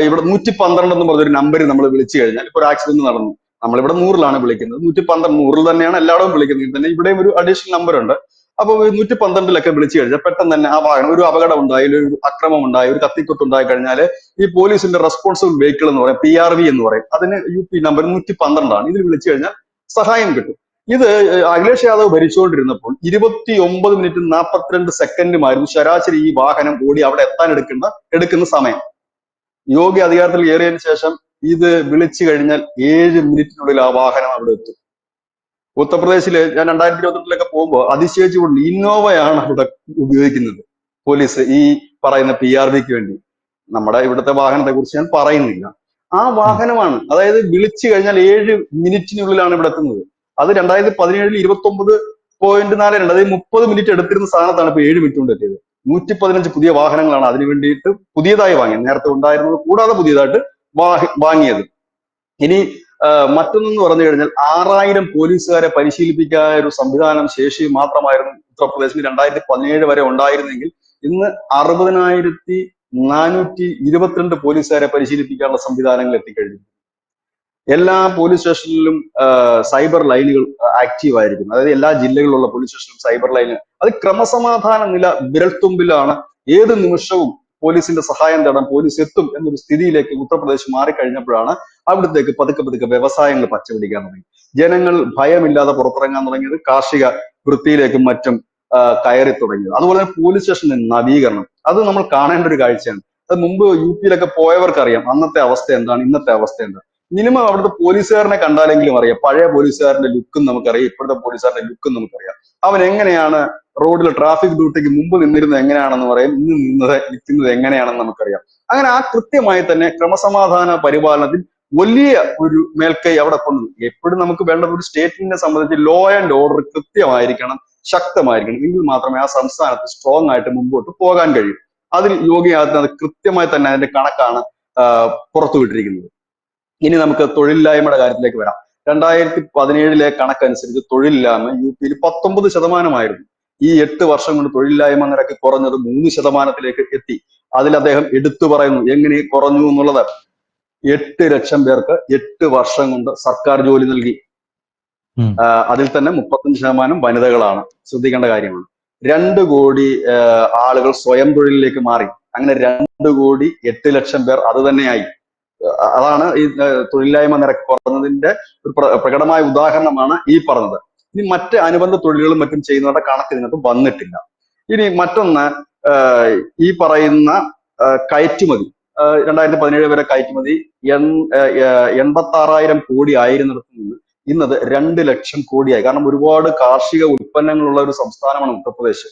ഇവിടെ 112 എന്ന് പറഞ്ഞൊരു നമ്പർ നമ്മൾ വിളിച്ചു കഴിഞ്ഞാൽ ഇപ്പൊ ഒരു ആക്സിഡന്റ് നടന്നു, നമ്മളിവിടെ 100-ലാണ് വിളിക്കുന്നത്. 112 100 തന്നെയാണ് എല്ലായിടവും വിളിക്കുന്നത്. തന്നെ ഇവിടെയും ഒരു അഡീഷണൽ നമ്പർ ഉണ്ട്. അപ്പൊ 112-ലൊക്കെ വിളിച്ചു കഴിഞ്ഞാൽ പെട്ടെന്ന് തന്നെ ആ വാഹനം ഒരു അപകടം ഉണ്ടായി, ഒരു അക്രമം ഉണ്ടായി, ഒരു കത്തിക്കുത്ത് ഉണ്ടായി കഴിഞ്ഞാൽ ഈ പോലീസിന്റെ റെസ്പോൺസിബിൾ വെഹിക്കിൾ എന്ന് പറയും, PRV എന്ന് പറയും. അതിന് UP നമ്പർ 112-ആണ്. ഇതിൽ വിളിച്ചു കഴിഞ്ഞാൽ സഹായം കിട്ടും. ഇത് അഖിലേഷ് യാദവ് ഭരിച്ചുകൊണ്ടിരുന്നപ്പോൾ 29 മിനിറ്റ് 42 സെക്കൻഡുമായിരുന്നു ശരാശരി ഈ വാഹനം ഓടി അവിടെ എത്താൻ എടുക്കുന്ന സമയം. യോഗി അധികാരത്തിൽ കയറിയതിനു ശേഷം ഇത് വിളിച്ചു കഴിഞ്ഞാൽ 7 മിനിറ്റിനുള്ളിൽ ആ വാഹനം അവിടെ എത്തും. ഉത്തർപ്രദേശില് ഞാൻ 2022-ലൊക്കെ പോകുമ്പോൾ അതിശയിച്ചുകൊണ്ട് ഇന്നോവയാണ് അവിടെ ഉപയോഗിക്കുന്നത് പോലീസ് ഈ പറയുന്ന PRVക്ക് വേണ്ടി. നമ്മുടെ ഇവിടുത്തെ വാഹനത്തെ കുറിച്ച് ഞാൻ പറയുന്നില്ല. ആ വാഹനമാണ്, അതായത് വിളിച്ചു കഴിഞ്ഞാൽ 7 മിനിറ്റിനുള്ളിലാണ് ഇവിടെ എത്തുന്നത്. അത് 2017 29.42, അതായത് 30 മിനിറ്റ് എടുത്തിരുന്ന സ്ഥാനത്താണ് ഇപ്പൊ 7 മിനിറ്റ് കൊണ്ട് എത്തിയത്. 115 പുതിയ വാഹനങ്ങളാണ് അതിനു വേണ്ടിയിട്ട് പുതിയതായി വാങ്ങിയത്. നേരത്തെ ഉണ്ടായിരുന്നത് കൂടാതെ പുതിയതായിട്ട് വാങ്ങിയത്. ഇനി മറ്റൊന്നെന്ന് പറഞ്ഞു കഴിഞ്ഞാൽ 6,000 പോലീസുകാരെ പരിശീലിപ്പിക്കാൻ ഒരു സംവിധാനം ശേഷി മാത്രമായിരുന്നു ഉത്തർപ്രദേശിൽ 2017 വരെ ഉണ്ടായിരുന്നെങ്കിൽ ഇന്ന് 60,422 പോലീസുകാരെ പരിശീലിപ്പിക്കാനുള്ള സംവിധാനങ്ങൾ എത്തിക്കഴിഞ്ഞു. എല്ലാ പോലീസ് സ്റ്റേഷനിലും സൈബർ ലൈനുകൾ ആക്റ്റീവ് ആയിരിക്കും. അതായത് എല്ലാ ജില്ലകളിലുള്ള പോലീസ് സ്റ്റേഷനിലും സൈബർ ലൈൻ. അത് ക്രമസമാധാന നില വിരൽത്തുമ്പിലാണ്. ഏത് നിമിഷവും പോലീസിന്റെ സഹായം തേടാൻ പോലീസ് എത്തും എന്നൊരു സ്ഥിതിയിലേക്ക് ഉത്തർപ്രദേശ് മാറിക്കഴിഞ്ഞപ്പോഴാണ് അവിടത്തേക്ക് പതുക്കെ വ്യവസായങ്ങൾ പച്ചപിടിക്കാൻ തുടങ്ങി. ജനങ്ങൾ ഭയമില്ലാതെ പുറത്തിറങ്ങാൻ തുടങ്ങിയത്. കാർഷിക വൃത്തിയിലേക്കും മറ്റും കയറി തുടങ്ങിയത്. അതുപോലെ തന്നെ പോലീസ് സ്റ്റേഷന്റെ നവീകരണം അത് നമ്മൾ കാണേണ്ട ഒരു കാഴ്ചയാണ്. അത് മുമ്പ് UP-ലൊക്കെ പോയവർക്കറിയാം അന്നത്തെ അവസ്ഥ എന്താണ്, ഇന്നത്തെ അവസ്ഥ എന്താണ്. മിനിമം അവിടുത്തെ പോലീസുകാരനെ കണ്ടാലെങ്കിലും അറിയാം. പഴയ പോലീസുകാരന്റെ ലുക്കും നമുക്കറിയാം, ഇപ്പോഴത്തെ പോലീസുകാരന്റെ ലുക്കും നമുക്കറിയാം. അവൻ എങ്ങനെയാണ് റോഡിൽ ട്രാഫിക് ഡ്യൂട്ടിക്ക് മുമ്പ് നിന്നിരുന്നത് എങ്ങനെയാണെന്ന് പറയാം, ഇന്ന് നിൽക്കുന്നത് എങ്ങനെയാണെന്ന് നമുക്കറിയാം. അങ്ങനെ ആ കൃത്യമായി തന്നെ ക്രമസമാധാന പരിപാലനത്തിൽ വലിയ ഒരു മേൽക്കൈ അവിടെ കൊണ്ടുവന്നു. എപ്പോഴും നമുക്ക് വേണ്ട ഒരു സ്റ്റേറ്റിനെ സംബന്ധിച്ച് ലോ ആൻഡ് ഓർഡർ കൃത്യമായിരിക്കണം, ശക്തമായിരിക്കണം. എങ്കിൽ മാത്രമേ ആ സംസ്ഥാനത്ത് സ്ട്രോങ് ആയിട്ട് മുമ്പോട്ട് പോകാൻ കഴിയൂ. അതിൽ യോഗി ആദിത്യനാഥ് കൃത്യമായി തന്നെ അതിന്റെ കണക്കാണ് പുറത്തുവിട്ടിരിക്കുന്നത്. ഇനി നമുക്ക് തൊഴിലില്ലായ്മയുടെ കാര്യത്തിലേക്ക് വരാം. 2017-ലെ കണക്കനുസരിച്ച് തൊഴിലില്ലായ്മ UP-യിൽ 19% ഈ 8 വർഷം കൊണ്ട് തൊഴിലില്ലായ്മ നിരക്ക് കുറഞ്ഞത് 3% എത്തി. അതിൽ അദ്ദേഹം എടുത്തു പറയുന്നു എങ്ങനെ കുറഞ്ഞു എന്നുള്ളത്. 8 ലക്ഷം പേർക്ക് 8 വർഷം കൊണ്ട് സർക്കാർ ജോലി നൽകി. അതിൽ തന്നെ 35% വനിതകളാണ്. ശ്രദ്ധിക്കേണ്ട കാര്യമാണ്. 2 കോടി ആളുകൾ സ്വയം തൊഴിലിലേക്ക് മാറി. അങ്ങനെ 2 കോടി 8 ലക്ഷം പേർ അത് തന്നെയായി. അതാണ് ഈ തൊഴിലില്ലായ്മ നിരക്ക് കുറഞ്ഞതിന്റെ ഒരു പ്രകടമായ ഉദാഹരണമാണ് ഈ പറഞ്ഞത്. ഇനി മറ്റ് അനുബന്ധ തൊഴിലുകളും മറ്റും ചെയ്യുന്നവരുടെ കണക്ക് ഇതിനകത്ത് വന്നിട്ടില്ല. ഇനി മറ്റൊന്ന് ഈ പറയുന്ന കയറ്റുമതി. 2017 വരെ കയറ്റുമതി 86,000 കോടി ആയിരുന്നിടത്ത് നിന്ന് ഇന്നത് 2 ലക്ഷം കോടിയായി. കാരണം ഒരുപാട് കാർഷിക ഉൽപ്പന്നങ്ങളുള്ള ഒരു സംസ്ഥാനമാണ് ഉത്തർപ്രദേശ്.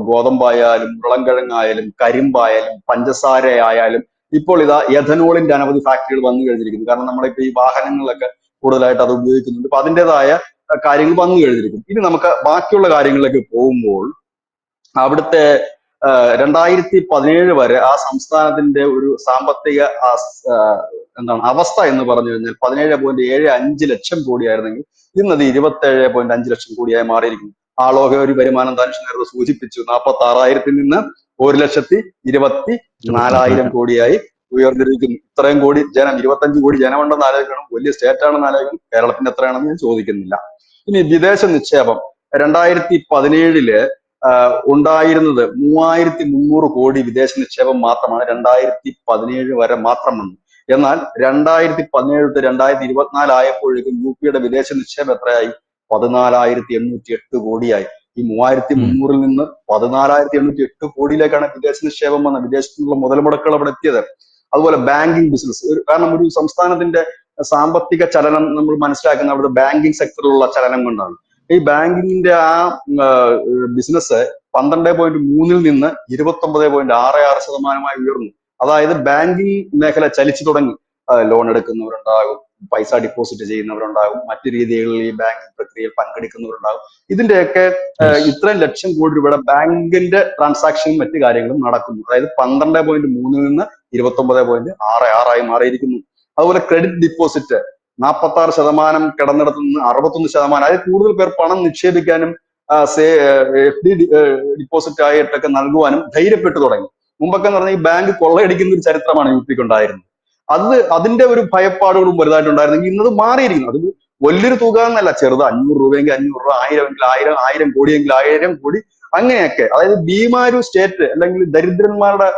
ഗോതമ്പായാലും ഉരുളൻകിഴങ്ങായാലും കരിമ്പായാലും പഞ്ചസാരയായാലും ഇപ്പോൾ ഇതാ എഥനോളിന്റെ അനവധി ഫാക്ടറികൾ വന്നു കഴിഞ്ഞിരിക്കുന്നു. കാരണം നമ്മളിപ്പോ ഈ വാഹനങ്ങളിലൊക്കെ കൂടുതലായിട്ട് അത് ഉപയോഗിക്കുന്നുണ്ട്. അപ്പൊ അതിൻ്റെതായ കാര്യങ്ങൾ വന്നു കഴിഞ്ഞിരിക്കുന്നു. ഇനി നമുക്ക് ബാക്കിയുള്ള കാര്യങ്ങളിലേക്ക് പോകുമ്പോൾ അവിടുത്തെ 2017 വരെ ആ സംസ്ഥാനത്തിന്റെ ഒരു സാമ്പത്തിക അവസ്ഥ എന്ന് പറഞ്ഞു കഴിഞ്ഞാൽ 17.75 ലക്ഷം കോടിയായിരുന്നെങ്കിൽ ഇന്നത് 27.5 ലക്ഷം കോടിയായി മാറിയിരിക്കുന്നു. ആളോഹരി വരുമാനം ധനുഷ് നേരത്തെ സൂചിപ്പിച്ചു, 46,000-ൽ നിന്ന് 1,24,000 കോടിയായി ഉയർന്നിരിക്കുന്നു. ഇത്രയും കോടി ജനം, 25 കോടി ജനമുണ്ടെന്ന് ആലോചിക്കണം, വലിയ സ്റ്റേറ്റ് ആണെന്ന് ആലോചിക്കണം. കേരളത്തിന്റെ എത്രയാണെന്ന് ഞാൻ ചോദിക്കുന്നില്ല. ഇനി വിദേശ നിക്ഷേപം 2017 ഉണ്ടായിരുന്നത് 3,300 കോടി വിദേശ നിക്ഷേപം മാത്രമാണ് 2017 വരെ മാത്രം വന്നു. എന്നാൽ 2017 തൊട്ട് 2024 ആയപ്പോഴേക്കും യുടെ വിദേശ നിക്ഷേപം എത്രയായി? 14,808 കോടിയായി. ഈ 3,300-ൽ നിന്ന് 14,808 കോടിയിലേക്കാണ് വിദേശ നിക്ഷേപം വന്നത്. വിദേശത്തുനിന്നുള്ള മുതൽ മുടക്കുകൾ അവിടെ എത്തിയത്. അതുപോലെ ബാങ്കിങ് ബിസിനസ്, കാരണം ഒരു സംസ്ഥാനത്തിന്റെ സാമ്പത്തിക ചലനം നമ്മൾ മനസ്സിലാക്കുന്ന അവിടുത്തെ ബാങ്കിങ് സെക്ടറിലുള്ള ചലനം കൊണ്ടാണ്. ഈ ബാങ്കിങ്ങിന്റെ ആ ബിസിനസ് 12.3-ൽ നിന്ന് 29.66% ഉയർന്നു. അതായത് ബാങ്കിങ് മേഖല ചലിച്ചു തുടങ്ങി. ലോൺ എടുക്കുന്നവരുണ്ടാകും, പൈസ ഡിപ്പോസിറ്റ് ചെയ്യുന്നവരുണ്ടാകും, മറ്റു രീതികളിൽ ഈ ബാങ്കിങ് പ്രക്രിയയിൽ പങ്കെടുക്കുന്നവരുണ്ടാകും. ഇതിന്റെയൊക്കെ ഇത്രയും ലക്ഷം കോടി രൂപയുടെ ബാങ്കിന്റെ ട്രാൻസാക്ഷനും മറ്റു കാര്യങ്ങളും നടക്കുന്നു. അതായത് 12.3-ൽ നിന്ന് 29.66 മാറിയിരിക്കുന്നു. അതുപോലെ ക്രെഡിറ്റ് ഡിപ്പോസിറ്റ് 46% കിടന്നിടത്ത് നിന്ന് 61%, അതായത് കൂടുതൽ പേർ പണം നിക്ഷേപിക്കാനും FD ഡിപ്പോസിറ്റ് ആയിട്ടൊക്കെ നൽകുവാനും ധൈര്യപ്പെട്ടു തുടങ്ങി. മുമ്പൊക്കെ എന്ന് പറഞ്ഞാൽ ഈ ബാങ്ക് കൊള്ളയടിക്കുന്ന ഒരു ചരിത്രമാണ് ക്ക് ഉണ്ടായിരുന്നത്. അതിന്റെ ഒരു ഭയപ്പാടുകളും വലുതായിട്ടുണ്ടായിരുന്നെങ്കിൽ ഇന്നത് മാറിയിരിക്കുന്നു. അത് വലിയൊരു തുക എന്നല്ല, ചെറുത് 500 രൂപയെങ്കിൽ 500 രൂപ, 1000 എങ്കിൽ 1000, 1000 കോടിയെങ്കിൽ 1000 കോടി, അങ്ങനെയൊക്കെ. അതായത് ഭീമാരു സ്റ്റേറ്റ് അല്ലെങ്കിൽ ദരിദ്രന്മാരുടെ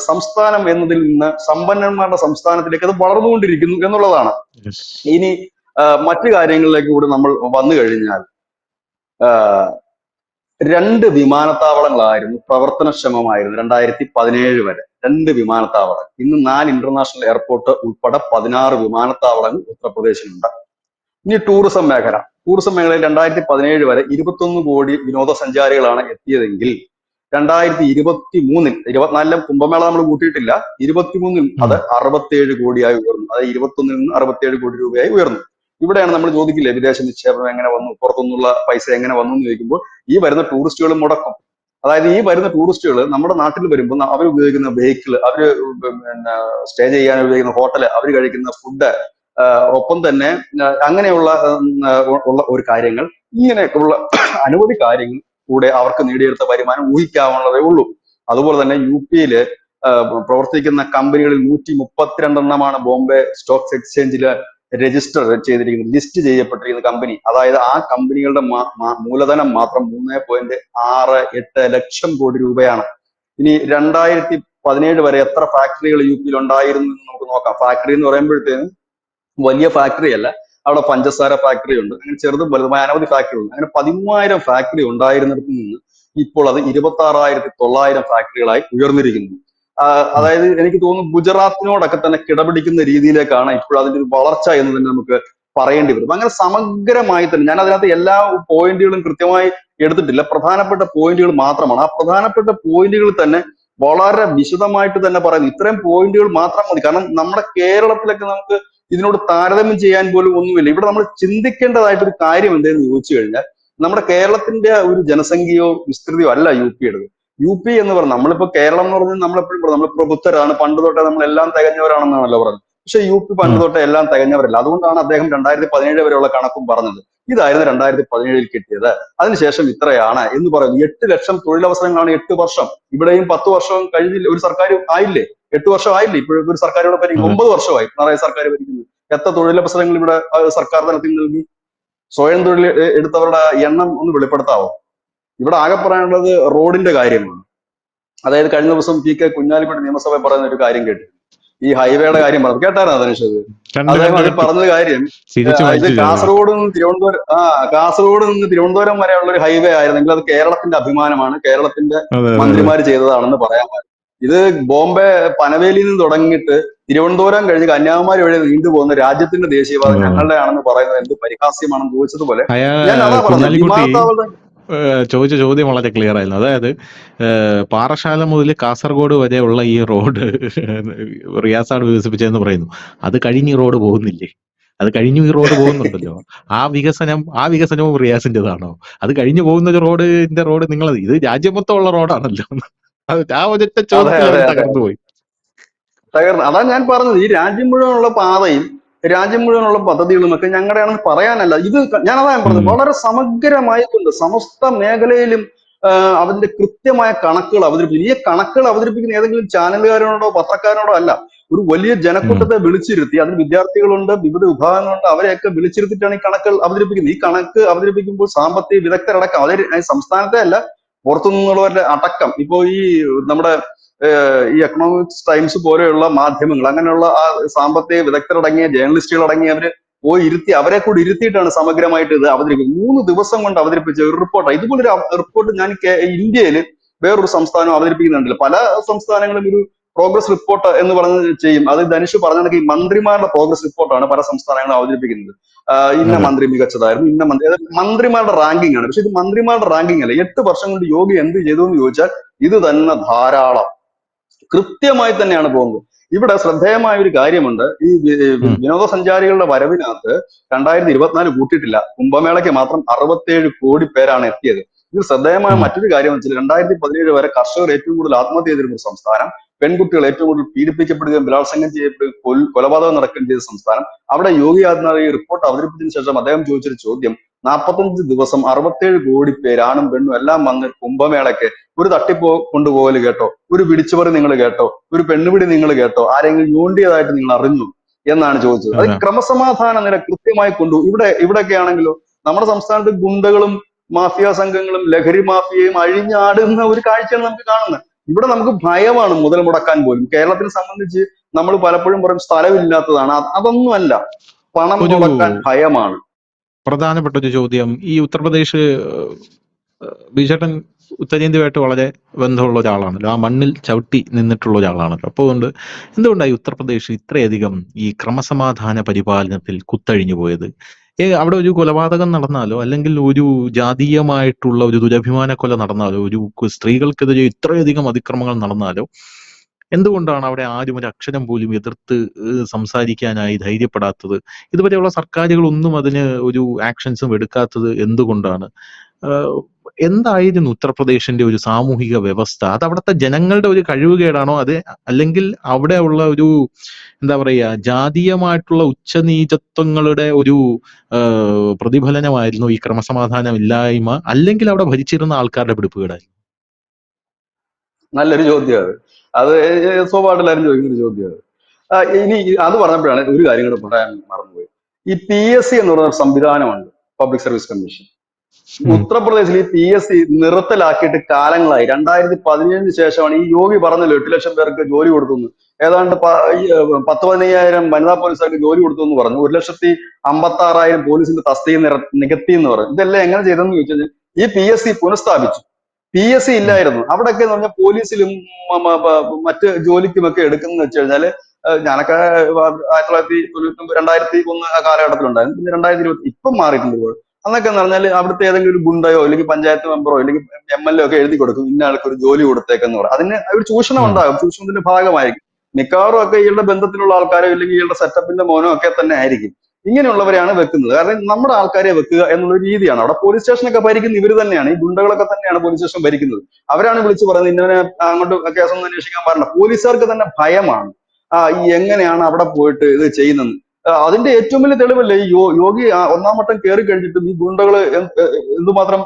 സംസ്ഥാനം എന്നതിൽ നിന്ന് സമ്പന്നന്മാരുടെ സംസ്ഥാനത്തിലേക്ക് അത് വളർന്നുകൊണ്ടിരിക്കുന്നു എന്നുള്ളതാണ്. ഇനി മറ്റു കാര്യങ്ങളിലേക്ക് കൂടി നമ്മൾ വന്നു കഴിഞ്ഞാൽ 2 വിമാനത്താവളങ്ങളായിരുന്നു പ്രവർത്തനക്ഷമമായിരുന്നു 2017 വരെ. 2 വിമാനത്താവളങ്ങൾ. ഇന്ന് 4 ഇന്റർനാഷണൽ എയർപോർട്ട് ഉൾപ്പെടെ 16 വിമാനത്താവളങ്ങൾ ഉത്തർപ്രദേശിലുണ്ട്. ഇനി ടൂറിസം മേഖല. ടൂറിസം മേഖലയിൽ 2017 വരെ 21 കോടി വിനോദസഞ്ചാരികളാണ് എത്തിയതെങ്കിൽ 2023-ൽ, 24-ലും കുംഭമേള നമ്മൾ കൂട്ടിയിട്ടില്ല, 23-ൽ അത് 67 കോടിയായി ഉയർന്നു. അതായത് 21-ൽ നിന്ന് 67 കോടി രൂപയായി ഉയർന്നു. ഇവിടെയാണ് നമ്മൾ ചോദിക്കില്ലേ വിദേശ നിക്ഷേപം എങ്ങനെ വന്നു, പുറത്തുനിന്നുള്ള പൈസ എങ്ങനെ വന്നു എന്ന് ചോദിക്കുമ്പോൾ ഈ വരുന്ന ടൂറിസ്റ്റുകൾ മുടക്കും. അതായത് ഈ വരുന്ന ടൂറിസ്റ്റുകൾ നമ്മുടെ നാട്ടിൽ വരുമ്പോൾ അവർ ഉപയോഗിക്കുന്ന വെഹിക്കിൾ, അവര് സ്റ്റേ ചെയ്യാൻ ഉപയോഗിക്കുന്ന ഹോട്ടല്, അവർ കഴിക്കുന്ന ഫുഡ്, ഒപ്പം തന്നെ അങ്ങനെയുള്ള ഒരു കാര്യങ്ങൾ, ഇങ്ങനെയൊക്കെയുള്ള അനവധി കാര്യങ്ങൾ കൂടെ അവർക്ക് നേടിയെടുത്ത വരുമാനം ഊഹിക്കാവുന്നതേ ഉള്ളൂ. അതുപോലെ തന്നെ യിൽ പ്രവർത്തിക്കുന്ന കമ്പനികളിൽ 132 ബോംബെ സ്റ്റോക്ക് എക്സ്ചേഞ്ചിൽ രജിസ്റ്റർ ചെയ്തിരിക്കുന്നത്, ലിസ്റ്റ് ചെയ്യപ്പെട്ടിരിക്കുന്ന കമ്പനി. അതായത് ആ കമ്പനികളുടെ മൂലധനം മാത്രം 3.68 ലക്ഷം കോടി രൂപയാണ്. ഇനി 2017 വരെ എത്ര ഫാക്ടറികൾ യിൽ ഉണ്ടായിരുന്നു എന്ന് നമുക്ക് നോക്കാം. ഫാക്ടറി എന്ന് പറയുമ്പോഴത്തേനും വലിയ ഫാക്ടറി അല്ല, അവിടെ പഞ്ചസാര ഫാക്ടറി ഉണ്ട്, അങ്ങനെ ചെറുതും വലുതുമായ അനവധി ഫാക്ടറി ഉണ്ട്. അങ്ങനെ 13,000 ഫാക്ടറി ഉണ്ടായിരുന്നിടത്ത് നിന്ന് ഇപ്പോൾ അത് 26,900 ഫാക്ടറികളായി ഉയർന്നിരിക്കുന്നു. അതായത് എനിക്ക് തോന്നുന്നു ഗുജറാത്തിനോടൊക്കെ തന്നെ കിടപിടിക്കുന്ന രീതിയിലേക്കാണ് ഇപ്പോൾ അതിന്റെ ഒരു വളർച്ച എന്ന് തന്നെ നമുക്ക് പറയേണ്ടി വരും. അങ്ങനെ സമഗ്രമായി തന്നെ, ഞാൻ അതിനകത്ത് എല്ലാ പോയിന്റുകളും കൃത്യമായി എടുത്തിട്ടില്ല, പ്രധാനപ്പെട്ട പോയിന്റുകൾ മാത്രമാണ്. ആ പ്രധാനപ്പെട്ട പോയിന്റുകൾ തന്നെ വളരെ വിശദമായിട്ട് തന്നെ പറയുന്നു. ഇത്രയും പോയിന്റുകൾ മാത്രം മതി. കാരണം നമ്മുടെ കേരളത്തിലൊക്കെ നമുക്ക് ഇതിനോട് താരതമ്യം ചെയ്യാൻ പോലും ഒന്നുമില്ല. ഇവിടെ നമ്മൾ ചിന്തിക്കേണ്ടതായിട്ടൊരു കാര്യം എന്തെന്ന് ചോദിച്ചു കഴിഞ്ഞാൽ, നമ്മുടെ കേരളത്തിന്റെ ഒരു ജനസംഖ്യയോ വിസ്തൃതിയോ അല്ല യുപിയുടേത്. എന്ന് പറഞ്ഞാൽ, നമ്മളിപ്പോ കേരളം എന്ന് പറഞ്ഞാൽ നമ്മളെപ്പോഴും നമ്മൾ പ്രബുദ്ധരാണ്, പണ്ട് തൊട്ടേ നമ്മളെല്ലാം തികഞ്ഞവരാണെന്നാണല്ലോ പറഞ്ഞത്. പക്ഷെ പണ്ട് തൊട്ടേ എല്ലാം തികഞ്ഞവരല്ല. അതുകൊണ്ടാണ് അദ്ദേഹം 2017 വരെയുള്ള കണക്കും പറഞ്ഞത്. ഇതായിരുന്നു 2017 കിട്ടിയത്, അതിനുശേഷം ഇത്രയാണ് എന്ന് പറയുന്നു. 8 ലക്ഷം തൊഴിലവസരങ്ങളാണ് 8 വർഷം. ഇവിടെയും 10 വർഷം കഴിഞ്ഞില്ല, ഒരു സർക്കാർ ആയില്ലേ, 8 വർഷം ആയില്ലേ, ഇപ്പോഴും ഒരു സർക്കാർ ഇവിടെ ഭരിക്കും. 9 വർഷമായി പിണറായി സർക്കാർ ഭരിക്കുന്നത്. എത്ര തൊഴിലവസരങ്ങൾ ഇവിടെ സർക്കാർ തലത്തിൽ നൽകി? സ്വയം തൊഴിൽ എടുത്തവരുടെ എണ്ണം ഒന്ന് വെളിപ്പെടുത്താവോ? ഇവിടെ ആകെ പറയാനുള്ളത് റോഡിന്റെ കാര്യമാണ്. അതായത് കഴിഞ്ഞ ദിവസം PK കുഞ്ഞാലിക്കുട്ടി നിയമസഭയിൽ പറയുന്ന ഒരു കാര്യം കേട്ടു, ഈ ഹൈവേയുടെ കാര്യം പറഞ്ഞു. കേട്ടായിരുന്നു ധനുഷ്? അദ്ദേഹം അത് പറഞ്ഞ കാര്യം, ഇത് കാസർഗോഡ് നിന്ന് തിരുവനന്തപുരം വരെയുള്ള ഒരു ഹൈവേ ആയിരുന്നെങ്കിൽ അത് കേരളത്തിന്റെ അഭിമാനമാണ്, കേരളത്തിന്റെ മന്ത്രിമാര് ചെയ്തതാണെന്ന് പറയാൻ. ഇത് ബോംബെ പനവേലിയിൽ നിന്ന് തുടങ്ങിയിട്ട് തിരുവനന്തപുരം കഴിഞ്ഞ് കന്യാകുമാരി വഴി നീണ്ടുപോകുന്ന രാജ്യത്തിന്റെ ദേശീയപാത ഞങ്ങളുടെ ആണെന്ന് പറയുന്നത് എന്ത് പരിഹാസ്യമാണെന്ന് ചോദിച്ചതുപോലെ അയാ ഞാൻ അതാ പറഞ്ഞത്. കുഞ്ഞാലിക്കുട്ടി വിമാനത്താവളം ചോദിച്ച ചോദ്യം വളരെ ക്ലിയർ ആയിരുന്നു. അതായത് പാറശാല മുതൽ കാസർഗോഡ് വരെയുള്ള ഈ റോഡ് റിയാസാണ് വികസിപ്പിച്ചതെന്ന് പറയുന്നു. അത് കഴിഞ്ഞ് ഈ റോഡ് പോകുന്നില്ലേ? അത് കഴിഞ്ഞു ഈ റോഡ് പോകുന്നുണ്ടല്ലോ. ആ വികസനവും റിയാസിന്റേതാണോ? അത് കഴിഞ്ഞു പോകുന്ന ഒരു റോഡ് നിങ്ങളത്, ഇത് രാജ്യം മൊത്തം ഉള്ള റോഡാണല്ലോ. അത് ആ ഒരൊറ്റ അതെ ചോദ്യത്തിൽ അതെ അവർ അതെ തകർന്നു പോയി. തകർന്നു. അതാ ഞാൻ പറഞ്ഞത്, ഈ രാജ്യം മുഴുവനുള്ള പാതയും രാജ്യം മുഴുവനുള്ള പദ്ധതികളും ഒക്കെ ഞങ്ങളുടെയാണെന്ന് പറയാനല്ല. ഇത് ഞാനതാ ഞാൻ പറഞ്ഞത്, ഉം. വളരെ സമഗ്രമായിട്ടുണ്ട്. സമസ്ത മേഖലയിലും അതിന്റെ കൃത്യമായ കണക്കുകൾ അവതരിപ്പിക്കും. ഈ കണക്കുകൾ അവതരിപ്പിക്കുന്ന ഏതെങ്കിലും ചാനലുകാരോടോ പത്രക്കാരോടോ അല്ല, ഒരു വലിയ ഉം. ജനക്കൂട്ടത്തെ വിളിച്ചിരുത്തി, അതിൽ വിദ്യാർത്ഥികളുണ്ട്, വിവിധ വിഭാഗങ്ങളുണ്ട്, അവരെയൊക്കെ വിളിച്ചിരുത്തിയിട്ടാണ് ഈ കണക്കുകൾ അവതരിപ്പിക്കുന്നത്. ഈ കണക്ക് അവതരിപ്പിക്കുമ്പോൾ സാമ്പത്തിക വിദഗ്ധരടക്കം, അതായത് സംസ്ഥാനത്തെ അല്ല, പുറത്തു നിന്നുള്ളവരുടെ അടക്കം, ഇപ്പോ ഈ നമ്മുടെ ഈ എക്കണോമിക്സ് ടൈംസ് പോലെയുള്ള മാധ്യമങ്ങൾ, അങ്ങനെയുള്ള ആ സാമ്പത്തിക വിദഗ്ധരടങ്ങിയ ജേർണലിസ്റ്റുകൾ അടങ്ങിയവര് പോയി ഇരുത്തി, അവരെ കൂടി ഇരുത്തിയിട്ടാണ് സമഗ്രമായിട്ട് ഇത് അവതരിപ്പിക്കുന്നത്. 3 ദിവസം കൊണ്ട് അവതരിപ്പിച്ച ഒരു റിപ്പോർട്ടാണ്. ഇതുപോലൊരു റിപ്പോർട്ട് ഞാൻ ഇന്ത്യയിൽ വേറൊരു സംസ്ഥാനം അവതരിപ്പിക്കുന്നുണ്ടല്ലോ. പല സംസ്ഥാനങ്ങളും ഒരു പ്രോഗ്രസ് റിപ്പോർട്ട് എന്ന് പറഞ്ഞ് ചെയ്യും. അത് ധനുഷ് പറഞ്ഞ ഈ മന്ത്രിമാരുടെ പ്രോഗ്രസ് റിപ്പോർട്ടാണ് പല സംസ്ഥാനങ്ങളും അവതരിപ്പിക്കുന്നത്. ഇന്ന അതെ. മന്ത്രി മികച്ചതായിരുന്നു, ഇന്ന മന്ത്രി, അതായത് മന്ത്രിമാരുടെ റാങ്കിങ് ആണ്. പക്ഷെ ഇത് മന്ത്രിമാരുടെ റാങ്കിങ് അല്ല. 8 വർഷം കൊണ്ട് യോഗി എന്ത് ചെയ്തു എന്ന് ചോദിച്ചാൽ ഇത് തന്നെ ധാരാളം, കൃത്യമായി തന്നെയാണ് പോകുന്നത്. ഇവിടെ ശ്രദ്ധേയമായ ഒരു കാര്യമുണ്ട്. ഈ ഉം. വിനോദസഞ്ചാരികളുടെ വരവിനകത്ത് 2024 കൂട്ടിയിട്ടില്ല. കുംഭമേളയ്ക്ക് മാത്രം 67 കോടി പേരാണ് എത്തിയത്. ഇതിൽ ശ്രദ്ധേയമായ ഉം. മറ്റൊരു കാര്യം വെച്ചാൽ 2017 വരെ കർഷകർ ഏറ്റവും കൂടുതൽ ആത്മഹത്യ ചെയ്തിരുന്ന ഒരു സംസ്ഥാനം, പെൺകുട്ടികൾ ഏറ്റവും കൂടുതൽ പീഡിപ്പിക്കപ്പെടുകയും ബലാത്സംഗം ചെയ്യപ്പെടുകയും കൊലപാതകം നടക്കുകയും ചെയ്ത സംസ്ഥാനം. അവിടെ യോഗി ആദിത്യനാഥ് ഈ റിപ്പോർട്ട് അവതരിപ്പിച്ചതിന് ശേഷം അദ്ദേഹം ചോദിച്ചൊരു ചോദ്യം, 45 ദിവസം 67 കോടി പേര് ആണും പെണ്ണും എല്ലാം വന്ന് കുംഭമേളയ്ക്ക് ഒരു തട്ടിപ്പോ കൊണ്ടുപോകല് കേട്ടോ, ഒരു പിടിച്ചുപറി നിങ്ങൾ കേട്ടോ, ഒരു പെണ്ണുപിടി നിങ്ങൾ കേട്ടോ, ആരെങ്കിലും ഞോണ്ടിയതായിട്ട് നിങ്ങൾ അറിഞ്ഞു എന്നാണ് ചോദിച്ചത്. അത് അതെ. ക്രമസമാധാന നില കൃത്യമായി കൊണ്ടു. ഇവിടെയൊക്കെ ആണെങ്കിലോ, നമ്മുടെ സംസ്ഥാനത്ത് ഗുണ്ടകളും മാഫിയ സംഘങ്ങളും ലഹരി മാഫിയയും അഴിഞ്ഞാടുന്ന ഒരു കാഴ്ചയാണ് നമുക്ക് കാണുന്നത്. ഇവിടെ നമുക്ക് ഭയമാണ് മുതൽ മുടക്കാൻ പോലും. കേരളത്തിനെ സംബന്ധിച്ച് നമ്മൾ പലപ്പോഴും പറയും സ്ഥലമില്ലാത്തതാണ്. അതൊന്നുമല്ല, പണം ഒരു മുടക്കാൻ ഭയമാണ്. പ്രധാനപ്പെട്ട ഒരു ചോദ്യം, ഈ ഉത്തർപ്രദേശ് ബിജേട്ടൻ ഉത്തരേന്ത്യയുമായിട്ട് വളരെ ബന്ധമുള്ള ഒരാളാണല്ലോ, ആ മണ്ണിൽ ചവിട്ടി നിന്നിട്ടുള്ള ഒരാളാണല്ലോ. അപ്പോൾ എന്തുകൊണ്ടാണ് ഈ ഉത്തർപ്രദേശ് ഇത്രയധികം ഈ ക്രമസമാധാന പരിപാലനത്തിൽ കുത്തഴിഞ്ഞു പോയത്? അവിടെ ഒരു കൊലപാതകം നടന്നാലോ, അല്ലെങ്കിൽ ഒരു ജാതീയമായിട്ടുള്ള ഒരു ദുരഭിമാന കൊല നടന്നാലോ, ഒരു സ്ത്രീകൾക്കെതിരെ ഇത്രയധികം അതിക്രമങ്ങൾ നടന്നാലോ, എന്തുകൊണ്ടാണ് അവിടെ ആരും ഒരു അക്ഷരം പോലും എതിർത്ത് സംസാരിക്കാനായി ധൈര്യപ്പെടാത്തത്? ഇതുവരെയുള്ള സർക്കാരുകളൊന്നും അതിന് ഒരു ആക്ഷൻസും എടുക്കാത്തത് എന്തുകൊണ്ടാണ്? എന്തായിരുന്നു ഉത്തർപ്രദേശിന്റെ ഒരു സാമൂഹിക വ്യവസ്ഥ? അത് അവിടുത്തെ ജനങ്ങളുടെ ഒരു കഴിവുകേടാണോ, അല്ലെങ്കിൽ അവിടെ ഉള്ള ഒരു എന്താ പറയുക, ജാതീയമായിട്ടുള്ള ഉച്ചനീചത്വങ്ങളുടെ ഒരു പ്രതിഫലനമായിരുന്നു ഈ ക്രമസമാധാനം ഇല്ലായ്മ, അല്ലെങ്കിൽ അവിടെ ഭരിച്ചിരുന്ന ആൾക്കാരുടെ പിടിപ്പുകേടായിരുന്നു? നല്ലൊരു ചോദ്യം അത്. സ്വാഭാവികമായിട്ടും ചോദിക്കുന്ന ഒരു ചോദ്യം അത്. ഇനി അത് പറഞ്ഞപ്പോഴാണ് ഒരു കാര്യം കൂടെ പറയാൻ മറന്നുപോയി. ഈ PSC എന്ന് പറയുന്ന ഒരു സംവിധാനമുണ്ട്, പബ്ലിക് സർവീസ് കമ്മീഷൻ. ഉം. ഉത്തർപ്രദേശിൽ ഈ PSC നിർത്തലാക്കിയിട്ട് കാലങ്ങളായി. 2017 ശേഷമാണ് ഈ യോഗി പറഞ്ഞല്ലോ 8 ലക്ഷം പേർക്ക് ജോലി കൊടുത്തു. ഏതാണ്ട് 10-15,000 വനിതാ പോലീസുകാർക്ക് ജോലി കൊടുത്തു എന്ന് പറഞ്ഞു. 1,56,000 പോലീസിന്റെ തസ്തിക നികത്തി എന്ന് പറഞ്ഞു. ഇതെല്ലാം എങ്ങനെ ചെയ്തെന്ന് ചോദിച്ചാൽ ഈ PSC പുനഃസ്ഥാപിച്ചു. PSC ഉം. ഇല്ലായിരുന്നു. അവിടെയൊക്കെ എന്ന് പറഞ്ഞാൽ പോലീസിലും മറ്റ് ജോലിക്കുമൊക്കെ എടുക്കുന്നത് വെച്ച് കഴിഞ്ഞാല്, ഞാനൊക്കെ 1999 2001 ആ കാലഘട്ടത്തിലുണ്ടായിരുന്നു. പിന്നെ 2020 ഇപ്പം മാറിയിട്ടുണ്ട് ഇപ്പോൾ. അന്നൊക്കെ എന്ന് പറഞ്ഞാൽ അവിടുത്തെ ഏതെങ്കിലും ഒരു ഗുണ്ടയോ അല്ലെങ്കിൽ പഞ്ചായത്ത് മെമ്പറോ അല്ലെങ്കിൽ MLA ഒക്കെ എഴുതി കൊടുക്കും, ഇന്ന ആൾക്ക് ഒരു ജോലി കൊടുത്തേക്കെന്ന് പറയും. അതിന് ഒരു ചൂഷണം ഉം. ഉണ്ടാകും, ചൂഷണത്തിന്റെ ഭാഗമായിരിക്കും. മിക്കവാറും ഒക്കെ ഇയാളുടെ ബന്ധത്തിലുള്ള ആൾക്കാരോ അല്ലെങ്കിൽ ഇയാളുടെ സെറ്റപ്പിന്റെ മോനോ ഒക്കെ തന്നെ ആയിരിക്കും. ഇങ്ങനെയുള്ളവരെയാണ് വെക്കുന്നത്. കാരണം നമ്മുടെ ആൾക്കാരെ വെക്കുക എന്നുള്ള രീതിയാണ്. അവിടെ പോലീസ് സ്റ്റേഷനൊക്കെ ഭരിക്കുന്ന ഇവർ തന്നെയാണ്. ഈ ഗുണ്ടകളൊക്കെ തന്നെയാണ് പോലീസ് സ്റ്റേഷൻ ഭരിക്കുന്നത്. അവരാണ് വിളിച്ചു പറയുന്നത് ഇന്നവനെ അങ്ങോട്ട് കേസൊന്നും അന്വേഷിക്കാൻ പാടില്ല. പോലീസുകാർക്ക് തന്നെ ഭയമാണ്. ഈ എങ്ങനെയാണ് അവിടെ പോയിട്ട് ഇത് ചെയ്യുന്നത്. അതിന്റെ ഏറ്റവും വലിയ തെളിവല്ലേ ഈ യോഗി ഒന്നാം വട്ടം കയറി കഴിഞ്ഞിട്ടും ഈ ഗുണ്ടകള് എന്തുമാത്രം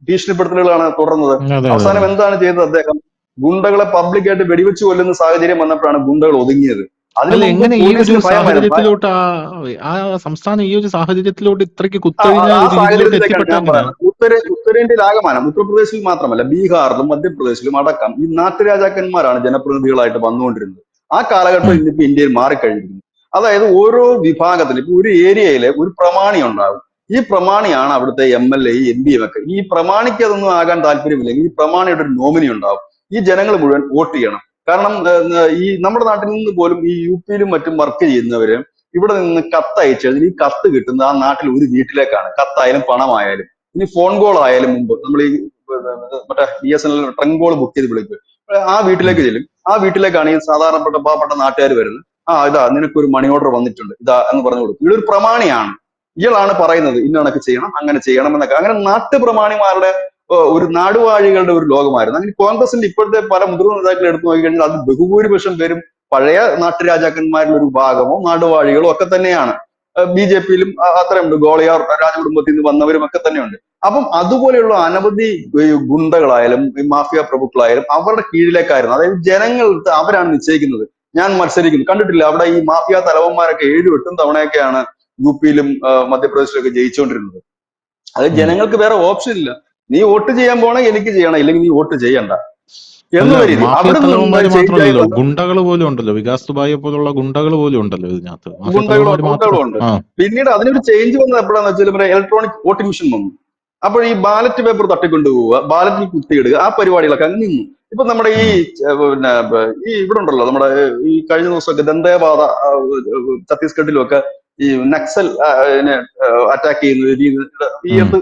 ഭീഷണിപ്പെടുത്തലുകളാണ് തുടർന്നത്. അതെ, അതെ, അവസാനം അതെ. എന്താണ് ചെയ്തത് അദ്ദേഹം? ഗുണ്ടകളെ പബ്ലിക്കായിട്ട് വെടിവെച്ച് കൊല്ലുന്ന സാഹചര്യം വന്നപ്പോഴാണ് ഗുണ്ടകൾ ഒതുങ്ങിയത്. അതിനു അല്ല, മുമ്പ് എങ്ങനെ ഈ ഒരു പോലീസിന് ഭയമായിരുന്നു. സാഹചര്യത്തിലോട്ട് ആ സംസ്ഥാനം ഈ ഒരു സാഹചര്യത്തിലോട്ട് ഇത്രയ്ക്ക് ആ കുത്തഴിഞ്ഞ ആ ഒരു രീതിയിലോട്ട് സാഹചര്യത്തിലേക്കാണ് എത്തിപ്പെട്ട ഞാൻ എങ്ങനെയാ? പറയുന്നത്. ഉത്തരേന്ത്യയിലാകമാനം, ഉത്തർപ്രദേശിൽ മാത്രമല്ല, ബീഹാറിലും മധ്യപ്രദേശിലും അടക്കം ഈ നാട്ടുരാജാക്കന്മാരാണ് ജനപ്രതിനിധികളായിട്ട് വന്നുകൊണ്ടിരുന്നത്. ആ കാലഘട്ടം ഉം. ഇന്നിപ്പോ ഇന്ത്യയിൽ മാറിക്കഴിഞ്ഞിരിക്കുന്നു. അതായത് ഓരോ വിഭാഗത്തിലും ഇപ്പൊ ഒരു ഏരിയയിലെ ഒരു പ്രമാണി ഉണ്ടാകും. ഈ പ്രമാണിയാണ് അവിടുത്തെ MLA, MP ഒക്കെ. ഈ പ്രമാണിക്ക് അതൊന്നും ആകാൻ താല്പര്യമില്ലെങ്കിൽ ഈ പ്രമാണിയുടെ ഒരു നോമിനി ഉണ്ടാവും. ഈ ജനങ്ങൾ മുഴുവൻ വോട്ട് ചെയ്യണം. കാരണം ഈ നമ്മുടെ നാട്ടിൽ നിന്ന് പോലും ഈ യുപിയിലും മറ്റും വർക്ക് ചെയ്യുന്നവര് ഇവിടെ നിന്ന് കത്ത് അയച്ചതിന് ഈ കത്ത് കിട്ടുന്നത് ആ നാട്ടിൽ ഒരു വീട്ടിലേക്കാണ്. കത്തായാലും പണമായാലും ഇനി ഫോൺ കോൾ ആയാലും മുമ്പ് നമ്മൾ ഈ മറ്റേ BSNL ട്രങ്ക് കോൾ ബുക്ക് ചെയ്ത് വിളിക്കും, ആ വീട്ടിലേക്ക് ചെല്ലും. ആ വീട്ടിലേക്കാണ് ഈ സാധാരണപ്പെട്ട പാവപ്പെട്ട നാട്ടുകാർ വരുന്നത്. ഇതാ നിനക്കൊരു മണി ഓർഡർ വന്നിട്ടുണ്ട് ഇതാ എന്ന് പറഞ്ഞു കൊടുക്കും. ഇയാളൊരു പ്രമാണിയാണ്, ഇയാളാണ് പറയുന്നത് ഇന്ന കണക്ക് ചെയ്യണം അങ്ങനെ ചെയ്യണം എന്നൊക്കെ. അങ്ങനെ നാട്ടുപ്രമാണിമാരുടെ ഒരു നാടുവാഴികളുടെ ഒരു ലോകമായിരുന്നു. അങ്ങനെ കോൺഗ്രസിന്റെ ഇപ്പോഴത്തെ പല മുതിർന്ന നേതാക്കളെ എടുത്തു നോക്കിക്കഴിഞ്ഞാൽ അത് ബഹുഭൂരിപക്ഷം പേരും പഴയ നാട്ടുരാജാക്കന്മാരിൽ ഒരു ഭാഗമോ നാടുവാഴികളോ ഒക്കെ തന്നെയാണ്. BJPയിലും അത്രയുണ്ട്, ഗോളിയാർ രാജകുടുംബത്തിൽ നിന്ന് വന്നവരും ഒക്കെ തന്നെയുണ്ട്. അപ്പം അതുപോലെയുള്ള അനവധി ഗുണ്ടകളായാലും മാഫിയ പ്രഭുക്കളായാലും അവരുടെ കീഴിലേക്കായിരുന്നു. അതായത് ജനങ്ങൾ അവരാണ് നിശ്ചയിക്കുന്നത്. ഞാൻ മത്സരിക്കുന്നു, കണ്ടിട്ടില്ല അവിടെ ഈ മാഫിയ തലവന്മാരൊക്കെ 7-8 തവണയൊക്കെയാണ് യുപിയിലും മധ്യപ്രദേശിലൊക്കെ ജയിച്ചുകൊണ്ടിരുന്നത്. അത് ജനങ്ങൾക്ക് വേറെ ഓപ്ഷൻ ഇല്ല. നീ വോട്ട് ചെയ്യാൻ പോണേ എനിക്ക് ചെയ്യണം, ഇല്ലെങ്കിൽ നീ വോട്ട് ചെയ്യണ്ട എന്നുള്ള രീതി. മാഫിയ അവിടെ തലവന്മാര് മാത്രമല്ലല്ലോ, നിന്ന് ഗുണ്ടകൾ പോലും ഉണ്ടല്ലോ. വികാസ് ദുബായെ പോലുള്ള ഗുണ്ടകൾ പോലും ഉണ്ടല്ലോ ഇതിനകത്ത്. മാഫിയ ഗുണ്ടകളും തലവന്മാര് മാത്രം. ഉണ്ട്. പിന്നീട് അതിനൊരു ചേഞ്ച് വന്നത് എപ്പോഴാന്ന് വെച്ചാൽ ഇലക്ട്രോണിക് വോട്ടിംഗ് മെഷീൻ വന്നു. അപ്പോൾ ഈ ബാലറ്റ് പേപ്പർ തട്ടിക്കൊണ്ടു പോവുക, ബാലറ്റിൽ കുത്തിയിടുക, ആ പരിപാടികളൊക്കെ അങ്ങ് നിന്നു. ഇപ്പൊ നമ്മുടെ ഈ പിന്നെ ഈ ഇവിടെ ഉണ്ടല്ലോ, നമ്മുടെ ഈ കഴിഞ്ഞ ദിവസമൊക്കെ ദന്തേവാദ ഛത്തീസ്ഗഡിലും ഒക്കെ ഈ നക്സൽ അറ്റാക്ക് ചെയ്യുന്ന രീതി ഈ അടുത്ത്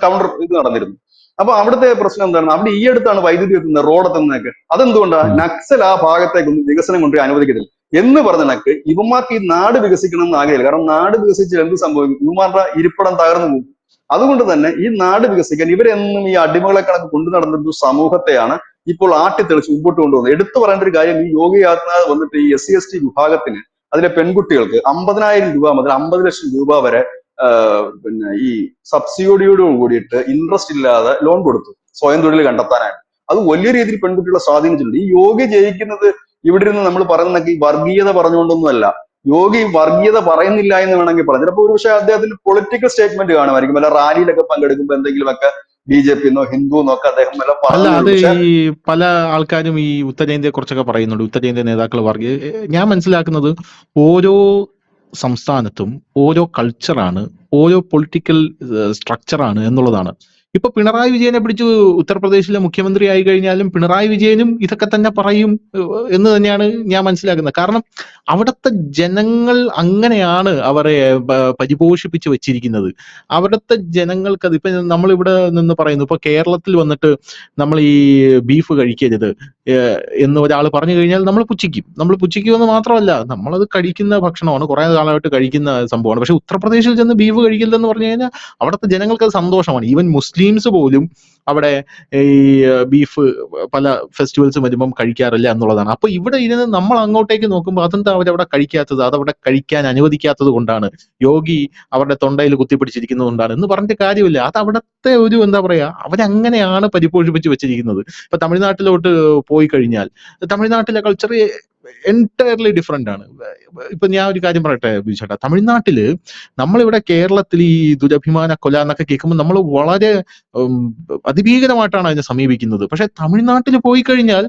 കൗണ്ടർ ഇത് നടന്നിരുന്നു. അപ്പൊ അവിടുത്തെ പ്രശ്നം എന്താണ്, അവിടെ ഈ അടുത്താണ് വൈദ്യുതി എത്തുന്നത്, റോഡ് എത്തുന്നതൊക്കെ. അതെന്തുകൊണ്ടാണ്? നക്സൽ ആ ഭാഗത്തേക്കൊന്നും വികസനം കൊണ്ട് അനുവദിക്കത്തില്ല എന്ന് പറഞ്ഞ കണക്ക് ഇവന്മാർക്ക് ഈ നാട് വികസിക്കണം എന്ന് ആഗ്രഹമില്ല. കാരണം നാട് വികസിച്ചാൽ എന്ത് സംഭവിക്കും? ഇവന്മാരുടെ ഇരിപ്പിടം തകർന്നു പോകും. അതുകൊണ്ട് തന്നെ ഈ നാട് വികസിക്കാൻ ഇവരെന്നും ഈ അടിമകളെ കണക്ക് കൊണ്ടു നടന്നൊരു സമൂഹത്തെയാണ് ഇപ്പോൾ ആട്ടിത്തെളിച്ച് മുമ്പോട്ട് കൊണ്ടുപോകുന്നത്. എടുത്തു പറയേണ്ട ഒരു കാര്യം, ഈ യോഗി ആദിത്യനാഥ് വന്നിട്ട് ഈ SC/ST വിഭാഗത്തിന് അതിലെ പെൺകുട്ടികൾക്ക് 50,000 രൂപ മുതൽ 50 ലക്ഷം രൂപ വരെ പിന്നെ ഈ സബ്സിഡിയോട് കൂടിയിട്ട് ഇൻട്രസ്റ്റ് ഇല്ലാതെ ലോൺ കൊടുത്തു സ്വയം തൊഴിൽ കണ്ടെത്താനായിട്ട്. അത് വലിയ രീതിയിൽ പെൺകുട്ടികളെ സ്വാധീനിച്ചിട്ടുണ്ട്. ഈ യോഗി ജയിക്കുന്നത് ഇവിടെ ഇരുന്ന് നമ്മൾ പറയുന്നൊക്കെ ഈ വർഗീയത പറഞ്ഞുകൊണ്ടൊന്നുമല്ല. യോഗി വർഗീയത പറയുന്നില്ല എന്ന് വേണമെങ്കിൽ പറഞ്ഞു. ചിലപ്പോൾ ഒരുപക്ഷെ അദ്ദേഹത്തിന് പൊളിറ്റിക്കൽ സ്റ്റേറ്റ്മെന്റ് കാണുമായിരിക്കും, വല്ല റാലിയിലൊക്കെ പങ്കെടുക്കുമ്പോൾ എന്തെങ്കിലുമൊക്കെ BJP എന്നോ ഹിന്ദു എന്നൊക്കെ അദ്ദേഹം വല്ല അല്ല, അത് പറഞ്ഞു. ഈ പല ആൾക്കാരും ഈ ഉത്തരേന്ത്യയെ കുറിച്ചൊക്കെ പറയുന്നുണ്ട്. ഉത്തരേന്ത്യ നേതാക്കൾ വർഗീയ, ഞാൻ മനസ്സിലാക്കുന്നത് ഓരോ സംസ്ഥാനത്തും ഓരോ കൾച്ചറാണ്, ഓരോ പൊളിറ്റിക്കൽ സ്ട്രക്ചറാണ് എന്നുള്ളതാണ്. ഇപ്പൊ പിണറായി വിജയനെ പിടിച്ച് ഉത്തർപ്രദേശിലെ മുഖ്യമന്ത്രി ആയി കഴിഞ്ഞാലും പിണറായി വിജയനും ഇതൊക്കെ തന്നെ പറയും എന്ന് തന്നെയാണ് ഞാൻ മനസ്സിലാക്കുന്നത്. കാരണം അവിടുത്തെ ജനങ്ങൾ അങ്ങനെയാണ് അവരെ പരിപോഷിപ്പിച്ച് വെച്ചിരിക്കുന്നത്. അവിടുത്തെ ജനങ്ങൾക്ക് അത് ഇപ്പൊ നമ്മളിവിടെ നിന്ന് പറയുന്നു, ഇപ്പൊ കേരളത്തിൽ വന്നിട്ട് നമ്മൾ ഈ ബീഫ് കഴിക്കരുത് എന്ന് ഒരാൾ പറഞ്ഞു കഴിഞ്ഞാൽ നമ്മൾ പുച്ഛിക്കുമെന്ന് മാത്രമല്ല, നമ്മളത് കഴിക്കുന്ന ഭക്ഷണമാണ്, കുറെ കാലമായിട്ട് കഴിക്കുന്ന സംഭവമാണ്. പക്ഷെ ഉത്തർപ്രദേശിൽ ചെന്ന് ബീഫ് കഴിക്കില്ലെന്ന് പറഞ്ഞു കഴിഞ്ഞാൽ അവിടുത്തെ ജനങ്ങൾക്ക് അത് സന്തോഷമാണ്. ഈവൻ മുസ്ലിംസ് പോലും അവിടെ ഈ ബീഫ് പല ഫെസ്റ്റിവൽസ് വരുമ്പം കഴിക്കാറില്ല എന്നുള്ളതാണ്. അപ്പൊ ഇവിടെ ഇരുന്ന് നമ്മൾ അങ്ങോട്ടേക്ക് നോക്കുമ്പോൾ അതെന്താ അവരവിടെ കഴിക്കാത്തത്, അതവിടെ കഴിക്കാൻ അനുവദിക്കാത്തത് കൊണ്ടാണ്, യോഗി അവരുടെ തൊണ്ടയിൽ കുത്തിപ്പിടിച്ചിരിക്കുന്നത് കൊണ്ടാണ് എന്ന് പറഞ്ഞിട്ട് കാര്യമില്ല. അത് അവിടുത്തെ ഒരു എന്താ പറയാ, അവരങ്ങനെയാണ് പരിപോഷിപ്പിച്ച് വെച്ചിരിക്കുന്നത്. ഇപ്പൊ തമിഴ്നാട്ടിലോട്ട് പോയി കഴിഞ്ഞാൽ തമിഴ്നാട്ടിലെ കൾച്ചർ എൻറ്റയർലി ഡിഫറെന്റ് ആണ്. ഇപ്പൊ ഞാൻ ഒരു കാര്യം പറയട്ടെ ബിജുചേട്ടാ, തമിഴ്നാട്ടില് നമ്മളിവിടെ കേരളത്തിൽ ഈ ദുരഭിമാന കൊല എന്നൊക്കെ കേൾക്കുമ്പോൾ നമ്മൾ വളരെ അതിഭീകരമായിട്ടാണ് അതിനെ സമീപിക്കുന്നത്. പക്ഷെ തമിഴ്നാട്ടിൽ പോയി കഴിഞ്ഞാൽ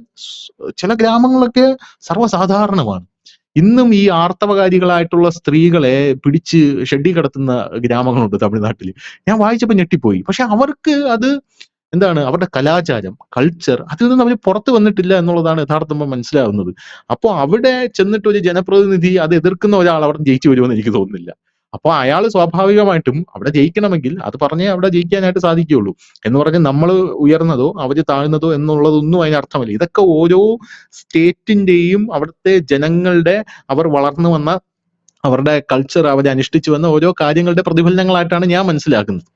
ചില ഗ്രാമങ്ങളൊക്കെ സർവ്വസാധാരണമാണ്. ഇന്നും ഈ ആർത്തവകാരികളായിട്ടുള്ള സ്ത്രീകളെ പിടിച്ച് ഷെഡി കിടത്തുന്ന ഗ്രാമങ്ങളുണ്ട് തമിഴ്നാട്ടിൽ. ഞാൻ വായിച്ചപ്പോൾ ഞെട്ടിപ്പോയി. പക്ഷെ അവർക്ക് അത് എന്താണ്, അവരുടെ കലാചാരം, കൾച്ചർ, അതിൽ നിന്ന് അവർ പുറത്തു വന്നിട്ടില്ല എന്നുള്ളതാണ് യഥാർത്ഥം മനസ്സിലാവുന്നത്. അപ്പോൾ അവിടെ ചെന്നിട്ട് ഒരു ജനപ്രതിനിധി അത് എതിർക്കുന്ന ഒരാൾ അവിടെ ജയിച്ചു വരുമെന്ന് എനിക്ക് തോന്നുന്നില്ല. അപ്പോൾ അയാൾ സ്വാഭാവികമായിട്ടും അവിടെ ജയിക്കണമെങ്കിൽ അത് പറഞ്ഞേ അവിടെ ജയിക്കാനായിട്ട് സാധിക്കുകയുള്ളൂ. എന്ന് പറഞ്ഞ് നമ്മൾ ഉയർന്നതോ അവര് താഴ്ന്നതോ എന്നുള്ളതൊന്നും അതിന് അർത്ഥമില്ല. ഇതൊക്കെ ഓരോ സ്റ്റേറ്റിന്റെയും അവിടുത്തെ ജനങ്ങളുടെ, അവർ വളർന്നു വന്ന അവരുടെ കൾച്ചർ, അവരെ അനുഷ്ഠിച്ചു വന്ന ഓരോ കാര്യങ്ങളുടെ പ്രതിഫലനങ്ങളായിട്ടാണ് ഞാൻ മനസ്സിലാക്കുന്നത്.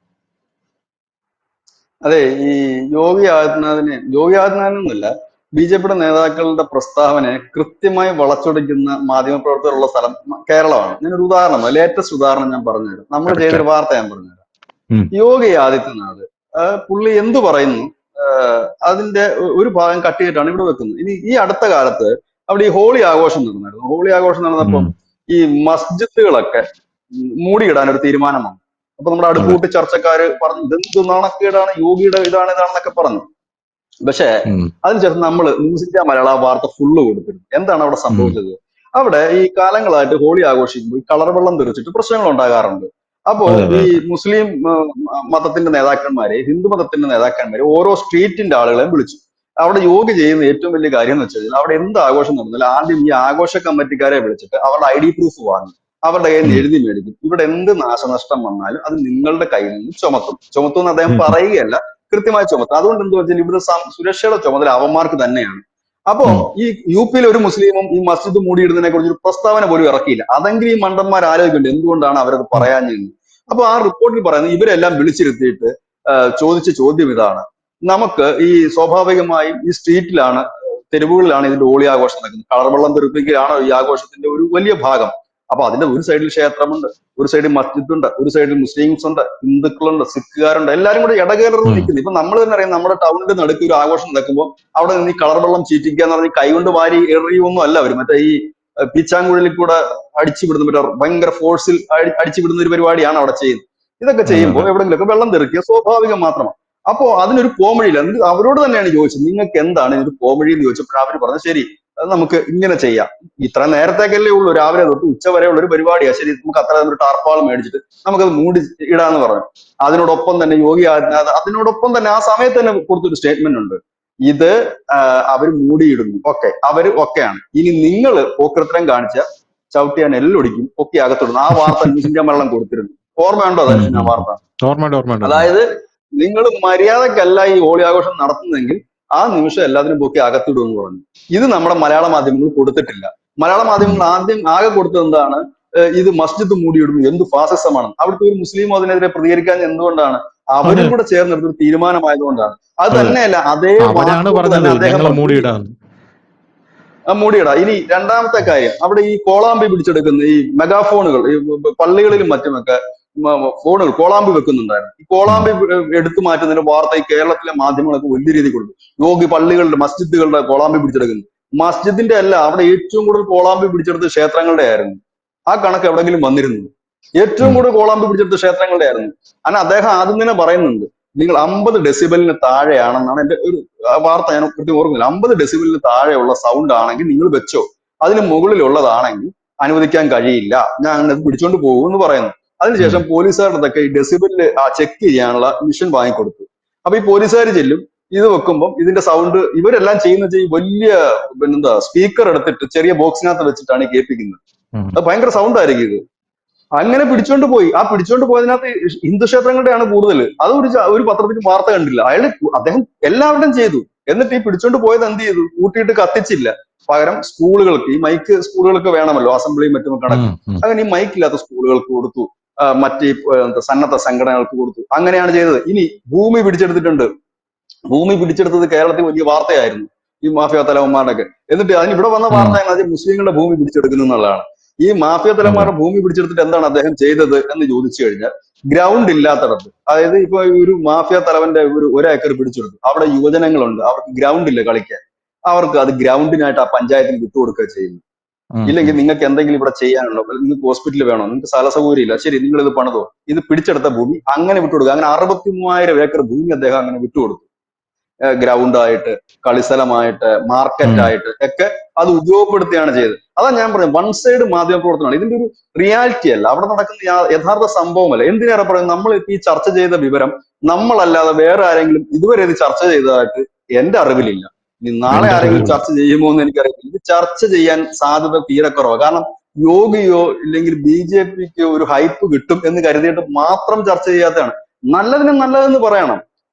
അതെ, ഈ യോഗി ആദിത്യനാഥെന്നല്ല BJPയുടെ നേതാക്കളുടെ പ്രസ്താവനയെ കൃത്യമായി വളച്ചൊടിക്കുന്ന മാധ്യമപ്രവർത്തകരുള്ള സ്ഥലം കേരളമാണ്. ഞാനൊരു ഉദാഹരണം, ലേറ്റസ്റ്റ് ഉദാഹരണം ഞാൻ പറഞ്ഞുതരാം. നമ്മൾ ചെയ്തൊരു വാർത്ത ഞാൻ പറഞ്ഞുതരാം. യോഗി ആദിത്യനാഥ് പുള്ളി എന്തു പറയുന്നു, അതിന്റെ ഒരു ഭാഗം കട്ട് ചെയ്തിട്ടാണ് ഇവിടെ വെക്കുന്നത്. ഇനി ഈ അടുത്ത കാലത്ത് അവിടെ ഈ ഹോളി ആഘോഷം നടന്നായിരുന്നു. ഹോളി ആഘോഷം നടന്നപ്പം ഈ മസ്ജിദുകളൊക്കെ മൂടിയിടാൻ ഒരു തീരുമാനം വന്നു. അപ്പൊ നമ്മുടെ അടുക്കൂട്ടി ചർച്ചക്കാര് പറഞ്ഞു ഇതെന്ത് നാണക്കേടാണ്, യോഗിയുടെ ഇതാണെന്നൊക്കെ പറഞ്ഞു. പക്ഷെ അതിനുശേഷം നമ്മൾ ന്യൂസ് ഇന്ത്യ മലയാള വാർത്ത ഫുള്ള് കൊടുത്തിരുന്നു. എന്താണ് അവിടെ സംഭവിച്ചത്? അവിടെ ഈ കാലങ്ങളായിട്ട് ഹോളി ആഘോഷിക്കുമ്പോൾ ഈ കളർ വെള്ളം തെറിച്ചിട്ട് പ്രശ്നങ്ങൾ ഉണ്ടാകാറുണ്ട്. അപ്പോ ഈ മുസ്ലിം മതത്തിന്റെ നേതാക്കന്മാരെ, ഹിന്ദു മതത്തിന്റെ നേതാക്കന്മാരെ ഓരോ സ്ട്രീറ്റിന്റെ ആളുകളെയും വിളിച്ചു. അവിടെ യോഗ ചെയ്യുന്ന ഏറ്റവും വലിയ കാര്യം എന്ന് വെച്ചാൽ അവിടെ എന്ത് ആഘോഷം നടന്നാലും ആദ്യം ഈ ആഘോഷ കമ്മിറ്റിക്കാരെ വിളിച്ചിട്ട് അവരുടെ ID പ്രൂഫ് വാങ്ങും, അവരുടെ കയ്യിൽ നിന്ന് ഉം. എഴുതി മേടിക്കും. ഇവിടെ എന്ത് നാശനഷ്ടം വന്നാലും അത് നിങ്ങളുടെ കയ്യിൽ നിന്ന് ചുമത്തും എന്ന് അദ്ദേഹം പറയുകയല്ല, കൃത്യമായി ചുമത്തും. അതുകൊണ്ട് എന്താ വെച്ചാൽ ഇവിടെ സുരക്ഷയുടെ ചുമതല അവന്മാർക്ക് തന്നെയാണ്. അപ്പോ ഉം. ഈ UP-യിൽ ഒരു മുസ്ലിമും ഈ മസ്ജിദ് മൂടിയിടുന്നതിനെ കുറിച്ച് ഒരു പ്രസ്താവന പോലും ഇറക്കിയില്ല. അതെങ്കിലും ഈ മണ്ടന്മാർ ആലോചിക്കുന്നുണ്ട് എന്തുകൊണ്ടാണ് അവരത് ഉം. പറയാഞ്ഞത്. അപ്പൊ ആ റിപ്പോർട്ടിൽ പറയുന്നത് ഇവരെല്ലാം വിളിച്ചിരുത്തിയിട്ട് ചോദിച്ച ചോദ്യം ഇതാണ്: നമുക്ക് ഈ സ്വാഭാവികമായും ഈ സ്ട്രീറ്റിലാണ്, തെരുവുകളിലാണ് ഇതിന്റെ ഹോളി ആഘോഷം നടക്കുന്നത്. കളർവെള്ളം തെറിപ്പിക്കലാണോ ഈ ആഘോഷത്തിന്റെ ഒരു വലിയ ഭാഗം. അപ്പൊ അതിന്റെ ഒരു സൈഡിൽ ക്ഷേത്രമുണ്ട്, ഒരു സൈഡിൽ മസ്ജിദ് ഉണ്ട്, ഒരു സൈഡിൽ മുസ്ലിംസ് ഉണ്ട്, ഹിന്ദുക്കളുണ്ട്, സിഖുകാരുണ്ട്, എല്ലാരും കൂടെ ഇടകലർന്ന് ഉം. നിൽക്കുന്നത്. ഇപ്പൊ നമ്മൾ തന്നെ അറിയാം, നമ്മുടെ ടൗണിന്റെ നടുക്ക് ഒരു ആഘോഷം നടക്കുമ്പോൾ അവിടെ നിന്ന് ഈ കളർ വെള്ളം ചീറ്റിക്കുക എന്ന് പറഞ്ഞാൽ കൈകൊണ്ട് വാരി എറിയൊന്നും അല്ല അവർ, മറ്റേ ഈ പീച്ചാങ്കുഴലിൽ കൂടെ അടിച്ചു വിടുന്ന, മറ്റേ ഭയങ്കര ഫോഴ്സിൽ അടിച്ചു വിടുന്ന ഒരു പരിപാടിയാണ് അവിടെ ചെയ്യുന്നത്. ഇതൊക്കെ അതെ ചെയ്യുമ്പോൾ അതെ. എവിടെങ്കിലൊക്കെ വെള്ളം തെറിക്കുക സ്വാഭാവികം മാത്രമാണ്. അപ്പോ അതിനൊരു പോംവഴിയില്ല. എന്നിട്ട് അവരോട് തന്നെയാണ് ചോദിച്ചത്, നിങ്ങൾക്ക് എന്താണ് ഇതിന് പോംവഴി എന്ന് ചോദിച്ചപ്പോൾ അവർ പറഞ്ഞു, ശരി അത് നമുക്ക് ഇങ്ങനെ ചെയ്യാം. ഇത്ര നേരത്തേക്കല്ലേ ഉള്ളൂ, രാവിലെ തൊട്ട് ഉച്ച വരെയുള്ള ഒരു പരിപാടിയാണ്, ശരി നമുക്ക് അത്ര ഒരു ടാർപ്പാൾ മേടിച്ചിട്ട് നമുക്കത് മൂടി ഇടാന്ന് പറഞ്ഞു. അതിനോടൊപ്പം തന്നെ യോഗി ആദിത്യനാഥ് അതിനോടൊപ്പം തന്നെ ആ സമയത്ത് തന്നെ കൊടുത്തൊരു സ്റ്റേറ്റ്മെന്റ് ഉണ്ട്: ഇത് അവർ മൂടിയിടുന്നു, അവര് ഒക്കെയാണ്. ഇനി നിങ്ങൾ പോക്കൃത്തരം കാണിച്ച ചവിട്ടിയാൻ എല്ലൊടിക്കും, ഒക്കെ അകത്തിടുന്നു. ആ വാർത്ത ന്യൂസ് ഇന്ത്യ മലയാളം കൊടുത്തിരുന്നു. ഓർമ്മയുണ്ടോ ഉം. ധനുഷിന് ആ ഉം. വാർത്ത? ഓർമ്മയുണ്ട് ഓർമ്മയുണ്ട് ഓർമ്മയുണ്ട്. അതായത് നിങ്ങൾ മര്യാദക്കല്ല ഈ ഹോളി ആഘോഷം നടത്തുന്നതെങ്കിൽ ആ നിമിഷം എല്ലാത്തിനും പൊക്കി അകത്തിടും എന്ന് പറഞ്ഞു. ഇത് നമ്മുടെ മലയാള മാധ്യമങ്ങൾ കൊടുത്തിട്ടില്ല. മലയാള ഉം. മാധ്യമങ്ങൾ ആദ്യം ആകെ കൊടുത്തത് എന്താണ്? ഇത് മസ്ജിദ് മൂടിയിടുന്നു, എന്ത് ഫാസിസമാണ്. അവിടുത്തെ ഒരു മുസ്ലിം അതിനെതിരെ പ്രതികരിക്കാൻ എന്തുകൊണ്ടാണ്? അതെ അവരും കൂടെ ചേർന്നെടുത്തൊരു തീരുമാനമായതുകൊണ്ടാണ്. അത് അതെ, തന്നെയല്ല, അതേ അവരാണ് വാക്കോട് പറഞ്ഞത് തന്നെ അദ്ദേഹം ഞങ്ങൾ പറഞ്ഞു, മൂടിയിടാന്ന്. മൂടിയിടാം. ഇനി രണ്ടാമത്തെ കാര്യം, അവിടെ ഈ കോളാമ്പി പിടിച്ചെടുക്കുന്ന ഈ മെഗാഫോണുകൾ ഈ പള്ളികളിലും മറ്റുമൊക്കെ ഫോണുകൾ കോളാമ്പി വെക്കുന്നുണ്ടായിരുന്നു. ഈ ഉം. കോളാമ്പി എടുത്തു മാറ്റുന്നതിന്റെ വാർത്ത ഈ കേരളത്തിലെ മാധ്യമങ്ങളൊക്കെ വലിയ രീതിയിൽ കൊടുത്തു. യോഗി പള്ളികളുടെ മസ്ജിദുകളുടെ കോളാമ്പി പിടിച്ചെടുക്കുന്നു. മസ്ജിദിന്റെ അല്ല, അവിടെ ഏറ്റവും കൂടുതൽ കോളാമ്പി പിടിച്ചെടുത്ത ക്ഷേത്രങ്ങളുടെ ആയിരുന്നു. ആ കണക്ക് എവിടെങ്കിലും വന്നിരുന്നു? ഏറ്റവും ഉം. കൂടുതൽ കോളാമ്പി പിടിച്ചെടുത്ത ക്ഷേത്രങ്ങളുടെ ആയിരുന്നു. കാരണം അദ്ദേഹം ആദ്യം തന്നെ പറയുന്നുണ്ട്, നിങ്ങൾ 50 ഡെസിബലിന് താഴെയാണെന്നാണ് എന്റെ ഒരു വാർത്ത, ഞാൻ കൃത്യം ഓർക്കുന്നില്ല. 50 ഡെസിബലിന് താഴെയുള്ള സൗണ്ട് ആണെങ്കിൽ നിങ്ങൾ വെച്ചോ, അതിന് മുകളിലുള്ളതാണെങ്കിൽ അനുവദിക്കാൻ കഴിയില്ല, ഞാൻ അത് പിടിച്ചോണ്ട് പോകും എന്ന് പറയുന്നു. അതിനുശേഷം ഉം. പോലീസുകാരുടെ ഈ ഡെസിബില് ചെക്ക് ചെയ്യാനുള്ള മിഷൻ വാങ്ങിക്കൊടുത്തു. അപ്പൊ ഈ പോലീസുകാർ ചെല്ലും, ഇത് വെക്കുമ്പോൾ ഇതിന്റെ സൗണ്ട് ഇവരെല്ലാം ചെയ്യുന്ന ഈ വലിയ പിന്നെന്താ സ്പീക്കർ എടുത്തിട്ട് ചെറിയ ബോക്സിനകത്ത് വെച്ചിട്ടാണ് ഈ കേൾപ്പിക്കുന്നത്. ഉം. അത് ഭയങ്കര സൗണ്ട് ആയിരിക്കും ഇത്. അങ്ങനെ പിടിച്ചോണ്ട് പോയി. ആ പിടിച്ചോണ്ട് പോയതിനകത്ത് ഹിന്ദു ക്ഷേത്രങ്ങളുടെയാണ് കൂടുതൽ. അത് ഒരു പത്രത്തിൽ വാർത്ത കണ്ടില്ല. അദ്ദേഹം എല്ലാവരുടെയും ചെയ്തു. എന്നിട്ട് ഈ പിടിച്ചോണ്ട് പോയത് എന്ത് ചെയ്തു? കൂട്ടിയിട്ട് കത്തിച്ചില്ല. പകരം സ്കൂളുകൾക്ക്, ഈ മൈക്ക് സ്കൂളുകൾക്ക് വേണമല്ലോ, അസംബ്ലിയും മറ്റും നടക്കും. ഉം. അങ്ങനെ ഈ മൈക്ക് ഇല്ലാത്ത സ്കൂളുകൾക്ക് കൊടുത്തു, മറ്റേ സന്നദ്ധ സംഘടനകൾക്ക് കൊടുത്തു. അങ്ങനെയാണ് ചെയ്തത്. ഇനി ഭൂമി പിടിച്ചെടുത്തിട്ടുണ്ട്. ഭൂമി പിടിച്ചെടുത്തത് കേരളത്തിൽ വലിയ വാർത്തയായിരുന്നു, ഈ മാഫിയ തലവന്മാരുടെയൊക്കെ. എന്നിട്ട് അതിന് ഇവിടെ വന്ന വാർത്ത ഉം. എന്നത് മുസ്ലിങ്ങളുടെ ഭൂമി പിടിച്ചെടുക്കുന്നു എന്നുള്ളതാണ്. ഈ മാഫിയ അതെ. തലവന്മാരുടെ ഭൂമി പിടിച്ചെടുത്തിട്ട് എന്താണ് അദ്ദേഹം ചെയ്തത് എന്ന് ചോദിച്ചു കഴിഞ്ഞാൽ, ഗ്രൗണ്ട് ഇല്ലാത്തടത്ത്, അതായത് ഇപ്പൊ ഒരു മാഫിയ തലവന്റെ ഒരു ഏക്കർ പിടിച്ചെടുത്തു, അവിടെ യുവജനങ്ങളുണ്ട്, അവർക്ക് ഗ്രൗണ്ട് ഇല്ല കളിക്കാൻ, അവർക്ക് അത് ഗ്രൗണ്ടിനായിട്ട് ആ പഞ്ചായത്തിന് വിട്ടുകൊടുക്കുക ചെയ്യുന്നു. ഉം. ഇല്ലെങ്കിൽ ഉം. നിങ്ങൾക്ക് എന്തെങ്കിലും ഇവിടെ ചെയ്യാനുണ്ടോ, നിങ്ങൾക്ക് ഹോസ്പിറ്റൽ വേണോ, നിങ്ങൾക്ക് സ്ഥല സൗകര്യം ഇല്ല, ശരി നിങ്ങൾ ഇത് പണിതോ, ഇത് പിടിച്ചെടുത്ത ഭൂമി അങ്ങനെ വിട്ടുകൊടുക്കുക. അങ്ങനെ 63,000 ഏക്കർ ഭൂമി അദ്ദേഹം അങ്ങനെ വിട്ടുകൊടുത്തു. ഗ്രൗണ്ടായിട്ട്, കളിസ്ഥലമായിട്ട്, ഉം. മാർക്കറ്റായിട്ട് ഒക്കെ അത് ഉപയോഗപ്പെടുത്തുകയാണ് ചെയ്തത്. അതാ ഞാൻ പറഞ്ഞത്, വൺ സൈഡ് മാധ്യമ പ്രവർത്തനമാണ്. ഇതിന്റെ ഒരു റിയാലിറ്റി അല്ല, അവിടെ നടക്കുന്ന യഥാർത്ഥ സംഭവമല്ല. എന്തിനേറെ പറയുന്നത്, നമ്മൾ ഈ ചർച്ച ചെയ്ത വിവരം നമ്മളല്ലാതെ വേറെ ആരെങ്കിലും ഇതുവരെ ഇത് ചർച്ച ചെയ്തതായിട്ട് എന്റെ അറിവിലില്ല. ഇനി നാളെ എന്റെ ആരെങ്കിലും അറിവില്ല. ചർച്ച ചെയ്യുമോ എന്ന് എനിക്കറിയില്ല. ഇത് ചർച്ച ചെയ്യാൻ സാധ്യത തീരെ കുറവാണ്. കാരണം യോഗിയോ ഇല്ലെങ്കിൽ BJPക്കോ ഒരു ഹൈപ്പ് കിട്ടും എന്ന് കരുതിയിട്ട് മാത്രം ചർച്ച ചെയ്യാത്തതാണ്. നല്ലതിന് നല്ലതെന്ന് പറയണം.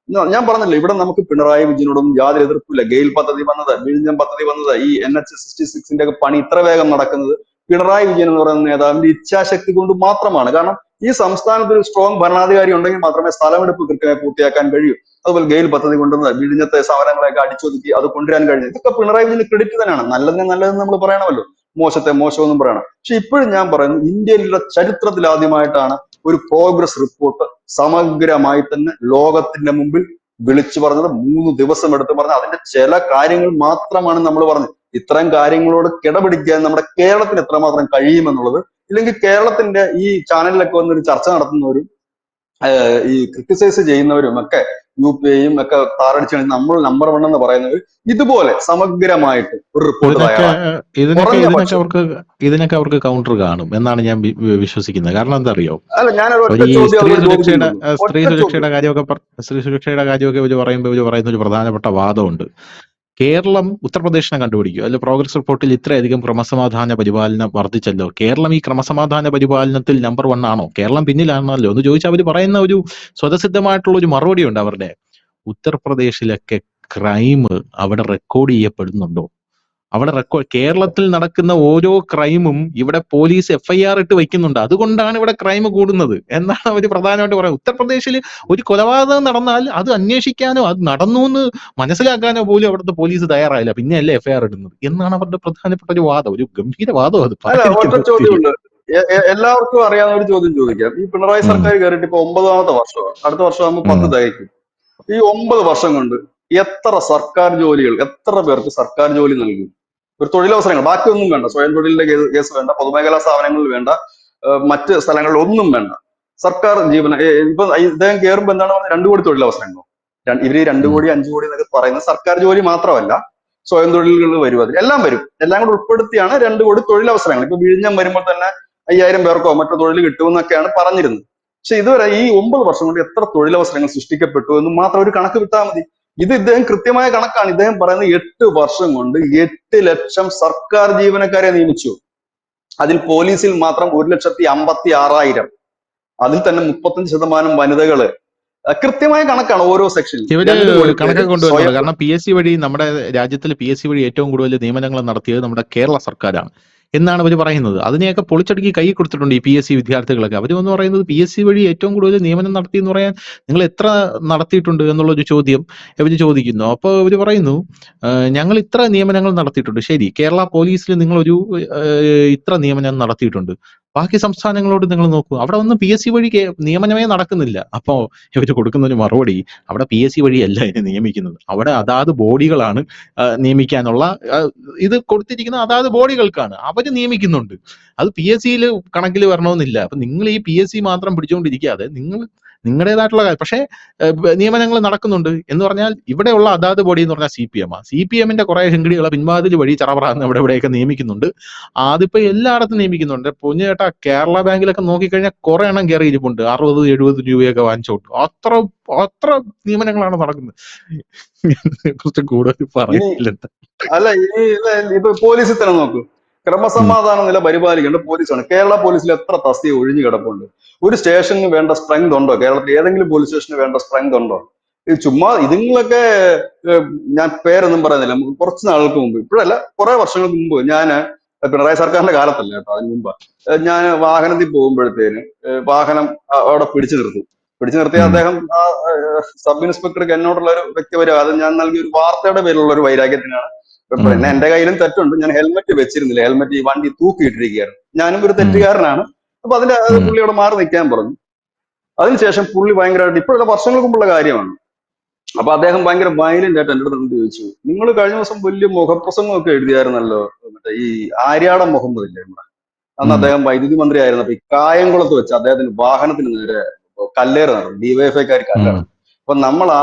ഞാൻ പറഞ്ഞല്ലോ, ഇവിടെ നമുക്ക് പിണറായി വിജയനോടൊന്നും യാതൊരു എതിർപ്പില്ല. ഗെയിൽ പദ്ധതി വന്നത്, വിഴിഞ്ഞം പദ്ധതി വന്നത്, ഈ NH-66 ഒക്കെ പണി ഇത്ര വേഗം നടക്കുന്നത് പിണറായി വിജയൻ എന്ന് പറയുന്ന നേതാവിന്റെ ഇച്ഛാശക്തി കൊണ്ട് മാത്രമാണ്. കാരണം ഈ സംസ്ഥാനത്ത് ഒരു സ്ട്രോങ് ഭരണാധികാരി ഉണ്ടെങ്കിൽ മാത്രമേ സ്ഥലമെടുപ്പ് കൃത്യമായി പൂർത്തിയാക്കാൻ കഴിയൂ. അതുപോലെ ഗെയിൽ പദ്ധതി കൊണ്ടുവന്നത്, വിഴിഞ്ഞത്തെ സമരങ്ങളെയൊക്കെ അടിച്ചൊതുക്കി അത് കൊണ്ടുവരാൻ കഴിഞ്ഞത്, ഇതൊക്കെ പിണറായി വിജയന് ക്രെഡിറ്റ് തന്നെയാണ്. നല്ലതിനെ നല്ലതെന്ന് നമ്മൾ പറയണമല്ലോ, മോശത്തെ മോശമെന്നും പറയണം. പക്ഷെ ഇപ്പോഴും ഞാൻ പറയുന്നു, ഇന്ത്യയിലുള്ള ചരിത്രത്തിൽ ആദ്യമായിട്ടാണ് ഒരു പ്രോഗ്രസ് റിപ്പോർട്ട് സമഗ്രമായി തന്നെ ലോകത്തിന്റെ മുമ്പിൽ വിളിച്ചു പറഞ്ഞത്. 3 ദിവസം എടുത്ത് പറഞ്ഞത്. അതിന്റെ ചില കാര്യങ്ങൾ മാത്രമാണ് നമ്മൾ പറഞ്ഞത്. ഇത്തരം കാര്യങ്ങളോട് കിടപിടിക്കാൻ നമ്മുടെ കേരളത്തിന് എത്രമാത്രം കഴിയുമെന്നുള്ളത്, ഇല്ലെങ്കിൽ കേരളത്തിന്റെ ഈ ചാനലിലൊക്കെ വന്നൊരു ചർച്ച നടത്തുന്നവരും ഈ ക്രിട്ടിസൈസ് ചെയ്യുന്നവരും ഒക്കെ UPയും ഒക്കെ താറടിച്ച് നമ്മൾ നമ്പർ 1 എന്ന് പറയുന്നവർ ഇതുപോലെ സമഗ്രമായിട്ട് ഒരു റിപ്പോർട്ട് തയ്യാറാക്കും. ഇതിനൊക്കെ അവർക്ക് കൗണ്ടർ കാണും എന്നാണ് ഞാൻ വിശ്വസിക്കുന്നത്. കാരണം എന്താ അറിയോ, അല്ല, ഞാനൊരു ഒറ്റ ഈ ചോദ്യം സ്ത്രീ അവരോട് സുരക്ഷയുടെ ചോദിക്കുന്നുള്ളൂ. സ്ത്രീ സുരക്ഷയുടെ കാര്യമൊക്കെ ഇവർ പറയുന്ന ഒരു പ്രധാനപ്പെട്ട വാദമുണ്ട്. കേരളം ഉത്തർപ്രദേശിനെ കണ്ടുപിടിക്കും. അല്ല, പ്രോഗ്രസ് റിപ്പോർട്ടിൽ ഇത്രയധികം ക്രമസമാധാന പരിപാലനം വർദ്ധിച്ചല്ലോ, കേരളം ഈ ക്രമസമാധാന പരിപാലനത്തിൽ നമ്പർ 1 ആണോ, കേരളം പിന്നിലാണല്ലോ എന്ന് ചോദിച്ചാൽ അവർ പറയുന്ന ഒരു സ്വതസിദ്ധമായിട്ടുള്ള ഒരു മറുപടി ഉണ്ട് അവരുടെ. ഉത്തർപ്രദേശിലൊക്കെ ക്രൈം അവിടെ റെക്കോർഡ് ചെയ്യപ്പെടുന്നുണ്ടോ? അവിടെ കേരളത്തിൽ നടക്കുന്ന ഓരോ ക്രൈമും ഇവിടെ പോലീസ് FIR ഇട്ട് വെക്കുന്നുണ്ട്. അതുകൊണ്ടാണ് ഇവിടെ ക്രൈം കൂടുന്നത് എന്നാണ് അവർ പ്രധാനമായിട്ട് പറയുന്നത്. ഉത്തർപ്രദേശിൽ ഒരു കൊലപാതകം നടന്നാൽ അത് അന്വേഷിക്കാനോ അത് നടന്നു എന്ന് മനസ്സിലാക്കാനോ പോലും അവിടുത്തെ പോലീസ് തയ്യാറായില്ല, പിന്നെയല്ലേ FIR ഇടുന്നത് എന്നാണ് അവരുടെ പ്രധാനപ്പെട്ട ഒരു വാദം, ഒരു ഗംഭീര വാദം. അത് അല്ല, ഒറ്റ പറയാതിരിക്കാൻ പറ്റില്ല. ചോദ്യമുണ്ട്. എല്ലാവർക്കും അറിയാവുന്ന ഒരു ചോദ്യം ചോദിക്കാം. ഈ പിണറായി ഉം, സർക്കാർ കയറിയിട്ട് ഇപ്പൊ 9ാമത്തെ വർഷമാണ്. അടുത്ത വർഷം ആകുമ്പോൾ 10 ഉം. തികയ്ക്കും. ഈ 9 വർഷം കൊണ്ട് എത്ര സർക്കാർ ജോലികൾ, എത്ര പേർക്ക് സർക്കാർ ജോലി നൽകി? ഒരു തൊഴിലവസരങ്ങൾ, ബാക്കിയൊന്നും വേണ്ട, സ്വയം തൊഴിലിന്റെ കേസ് വേണ്ട, പൊതുമേഖലാ സ്ഥാപനങ്ങളിൽ വേണ്ട, മറ്റ് സ്ഥലങ്ങളിൽ ഒന്നും വേണ്ട, സർക്കാർ ഇപ്പൊ ഇദ്ദേഹം കയറുമ്പോ എന്താണ് പറഞ്ഞത്? 2 കോടി തൊഴിലവസരങ്ങളോ? ഇവര് 2 കോടി 5 കോടി എന്നൊക്കെ പറയുന്നത് സർക്കാർ ജോലി മാത്രമല്ല, സ്വയം തൊഴിലുകൾ വരും, അതിൽ എല്ലാം വരും. എല്ലാം കൂടെ ഉൾപ്പെടുത്തിയാണ് 2 കോടി തൊഴിലവസരങ്ങൾ. ഇപ്പൊ വിഴിഞ്ഞം വരുമ്പോൾ തന്നെ 5000 പേർക്കോ മറ്റോ തൊഴിൽ കിട്ടുമെന്നൊക്കെയാണ് പറഞ്ഞിരുന്നത്. പക്ഷെ ഇതുവരെ ഈ 9 വർഷം കൊണ്ട് എത്ര തൊഴിലവസരങ്ങൾ സൃഷ്ടിക്കപ്പെട്ടു എന്ന് മാത്രം ഒരു കണക്ക് വിട്ടാൽ മതി. ഇത് ഇദ്ദേഹം കൃത്യമായ കണക്കാണ്. ഇദ്ദേഹം പറയുന്നത് 8 വർഷം കൊണ്ട് 8 ലക്ഷം സർക്കാർ ജീവനക്കാരെ നിയമിച്ചു. അതിൽ പോലീസിൽ മാത്രം 1,56,000. അതിൽ തന്നെ 35% വനിതകള്. കൃത്യമായ കണക്കാണ് ഓരോ സെക്ഷനിൽ. ഇവര് 2 കോടി പേര് കണക്കൊക്കെ കൊണ്ടുവരുന്നത് സ്വയം. കാരണം PSC വഴി, നമ്മുടെ രാജ്യത്തിൽ PSC വഴി ഏറ്റവും കൂടുതൽ നിയമനങ്ങൾ നടത്തിയത് നമ്മുടെ കേരള സർക്കാരാണ് എന്നാണ് അവർ പറയുന്നത്. അതിനെയൊക്കെ പൊളിച്ചടുക്കി കൈ കൊടുത്തിട്ടുണ്ട് ഈ PSC വിദ്യാർത്ഥികളൊക്കെ. അവർ വന്ന് പറയുന്നത് PSC വഴി ഏറ്റവും കൂടുതൽ നിയമനം നടത്തി എന്ന് പറയാൻ നിങ്ങൾ എത്ര നടത്തിയിട്ടുണ്ട് എന്നുള്ളൊരു ചോദ്യം ഇവർ ചോദിക്കുന്നു. അപ്പോൾ ഇവർ പറയുന്നു, ഞങ്ങൾ ഇത്ര നിയമനങ്ങൾ നടത്തിയിട്ടുണ്ട്. ശരി, കേരള പോലീസിൽ നിങ്ങളൊരു ഇത്ര നിയമനം നടത്തിയിട്ടുണ്ട്, ബാക്കി സംസ്ഥാനങ്ങളോട് നിങ്ങൾ നോക്കൂ, അവിടെ ഒന്നും PSC വഴി നിയമനമേ നടക്കുന്നില്ല. അപ്പോ ഇവർ കൊടുക്കുന്ന ഒരു മറുപടി, അവിടെ PSC വഴിയല്ല ഇതിനെ നിയമിക്കുന്നത്, അവിടെ അതാത് ബോഡികളാണ് നിയമിക്കാനുള്ള ഇത് കൊടുത്തിരിക്കുന്ന അതാത് ബോഡികൾക്കാണ്, അവര് നിയമിക്കുന്നുണ്ട്. അത് PSCയിൽ കണക്കിൽ വരണമെന്നില്ല. അപ്പൊ നിങ്ങൾ ഈ PSC മാത്രം പിടിച്ചുകൊണ്ടിരിക്കാതെ നിങ്ങൾ നിങ്ങളുടേതായിട്ടുള്ള കാര്യം, പക്ഷേ നിയമനങ്ങൾ നടക്കുന്നുണ്ട് എന്ന് പറഞ്ഞാൽ ഇവിടെയുള്ള അതാത് ബോഡി എന്ന് പറഞ്ഞാൽ CPM ആണ്. CPM-ന്റെ കുറെ ശൃംഖലകളെ പിൻവാതിൽ വഴി ചറപറാന്ന് ഇവിടെ ഇവിടെയൊക്കെ നിയമിക്കുന്നുണ്ട്. അതിപ്പോ എല്ലായിടത്തും നിയമിക്കുന്നുണ്ട്. പൊന്നുചേട്ടാ, കേരള ബാങ്കിലൊക്കെ നോക്കിക്കഴിഞ്ഞാൽ കുറെ എണ്ണം കയറി ഇരിപ്പുണ്ട്, 60-70 രൂപയൊക്കെ വാങ്ങിച്ചോട്ട്. അത്ര നിയമനങ്ങളാണ് നടക്കുന്നത്. കുറിച്ച് കൂടുതൽ ഇനി പറയുന്നില്ല. അല്ല, ഇപ്പൊ പോലീസിൽ തന്നെ നോക്കൂ. ക്രമസമാധാന നില പരിപാലിക്കേണ്ട പോലീസാണ്. കേരള പോലീസിൽ എത്ര തസ്തിക ഒഴിഞ്ഞു കിടപ്പുണ്ട്? ഒരു സ്റ്റേഷന് വേണ്ട സ്ട്രെങ്ത് ഉണ്ടോ? കേരളത്തിൽ ഏതെങ്കിലും പോലീസ് സ്റ്റേഷന് വേണ്ട സ്ട്രെങ്ത് ഉണ്ടോ? ഇത് ചുമ്മാ ഇതുങ്ങളൊക്കെ. ഞാൻ പേരൊന്നും പറയുന്നില്ല. കുറച്ച് നാളുകൾക്ക് മുമ്പ്, ഇപ്പോഴല്ല, കുറെ വർഷങ്ങൾക്ക് മുമ്പ്, ഞാൻ പിണറായി സർക്കാരിന്റെ കാലത്തല്ല കേട്ടോ, അതിന് മുമ്പ് ഞാൻ വാഹനത്തിൽ പോകുമ്പോഴത്തേന് വാഹനം അവിടെ പിടിച്ചു നിർത്തി അദ്ദേഹം, സബ് ഇൻസ്പെക്ടർക്ക് എന്നോടുള്ള ഒരു വ്യക്തിപരം, അത് ഞാൻ നൽകിയ ഒരു വാർത്തയുടെ പേരിലുള്ള ഒരു വൈരാഗ്യത്തിനാണ്. പിന്നെ എന്റെ കയ്യിലും തെറ്റുണ്ട്, ഞാൻ ഹെൽമെറ്റ് വെച്ചിരുന്നില്ല, ഹെൽമെറ്റ് ഈ വണ്ടി തൂക്കിയിട്ടിരിക്കുകയായിരുന്നു, ഞാനും ഒരു തെറ്റുകാരനാണ്. അപ്പൊ അതിന്റെ പുള്ളിയോട് മാറി നിൽക്കാൻ പറഞ്ഞു. അതിനുശേഷം പുള്ളി ഭയങ്കരമായിട്ട്, ഇപ്പോഴുള്ള വർഷങ്ങൾക്ക് മുമ്പുള്ള കാര്യമാണ്, അപ്പൊ അദ്ദേഹം ഭയങ്കര വയലന്റ് ആയിട്ട് എന്റെ അടുത്ത് വന്നിട്ട് ചോദിച്ചു, നിങ്ങൾ കഴിഞ്ഞ ദിവസം വലിയ മുഖപ്രസംഗമൊക്കെ എഴുതിയായിരുന്നല്ലോ, മറ്റേ ഈ ആര്യാടൻ മുഹമ്മദ് ഇല്ലേ നമ്മുടെ, അന്ന് അദ്ദേഹം വൈദ്യുതി മന്ത്രി ആയിരുന്നപ്പോ ഈ കായംകുളത്ത് വെച്ച് അദ്ദേഹത്തിന് വാഹനത്തിന് നേരെ കല്ലേറ് നടന്നു, DYFIക്കാർ കല്ലേറ്. അപ്പൊ നമ്മൾ ആ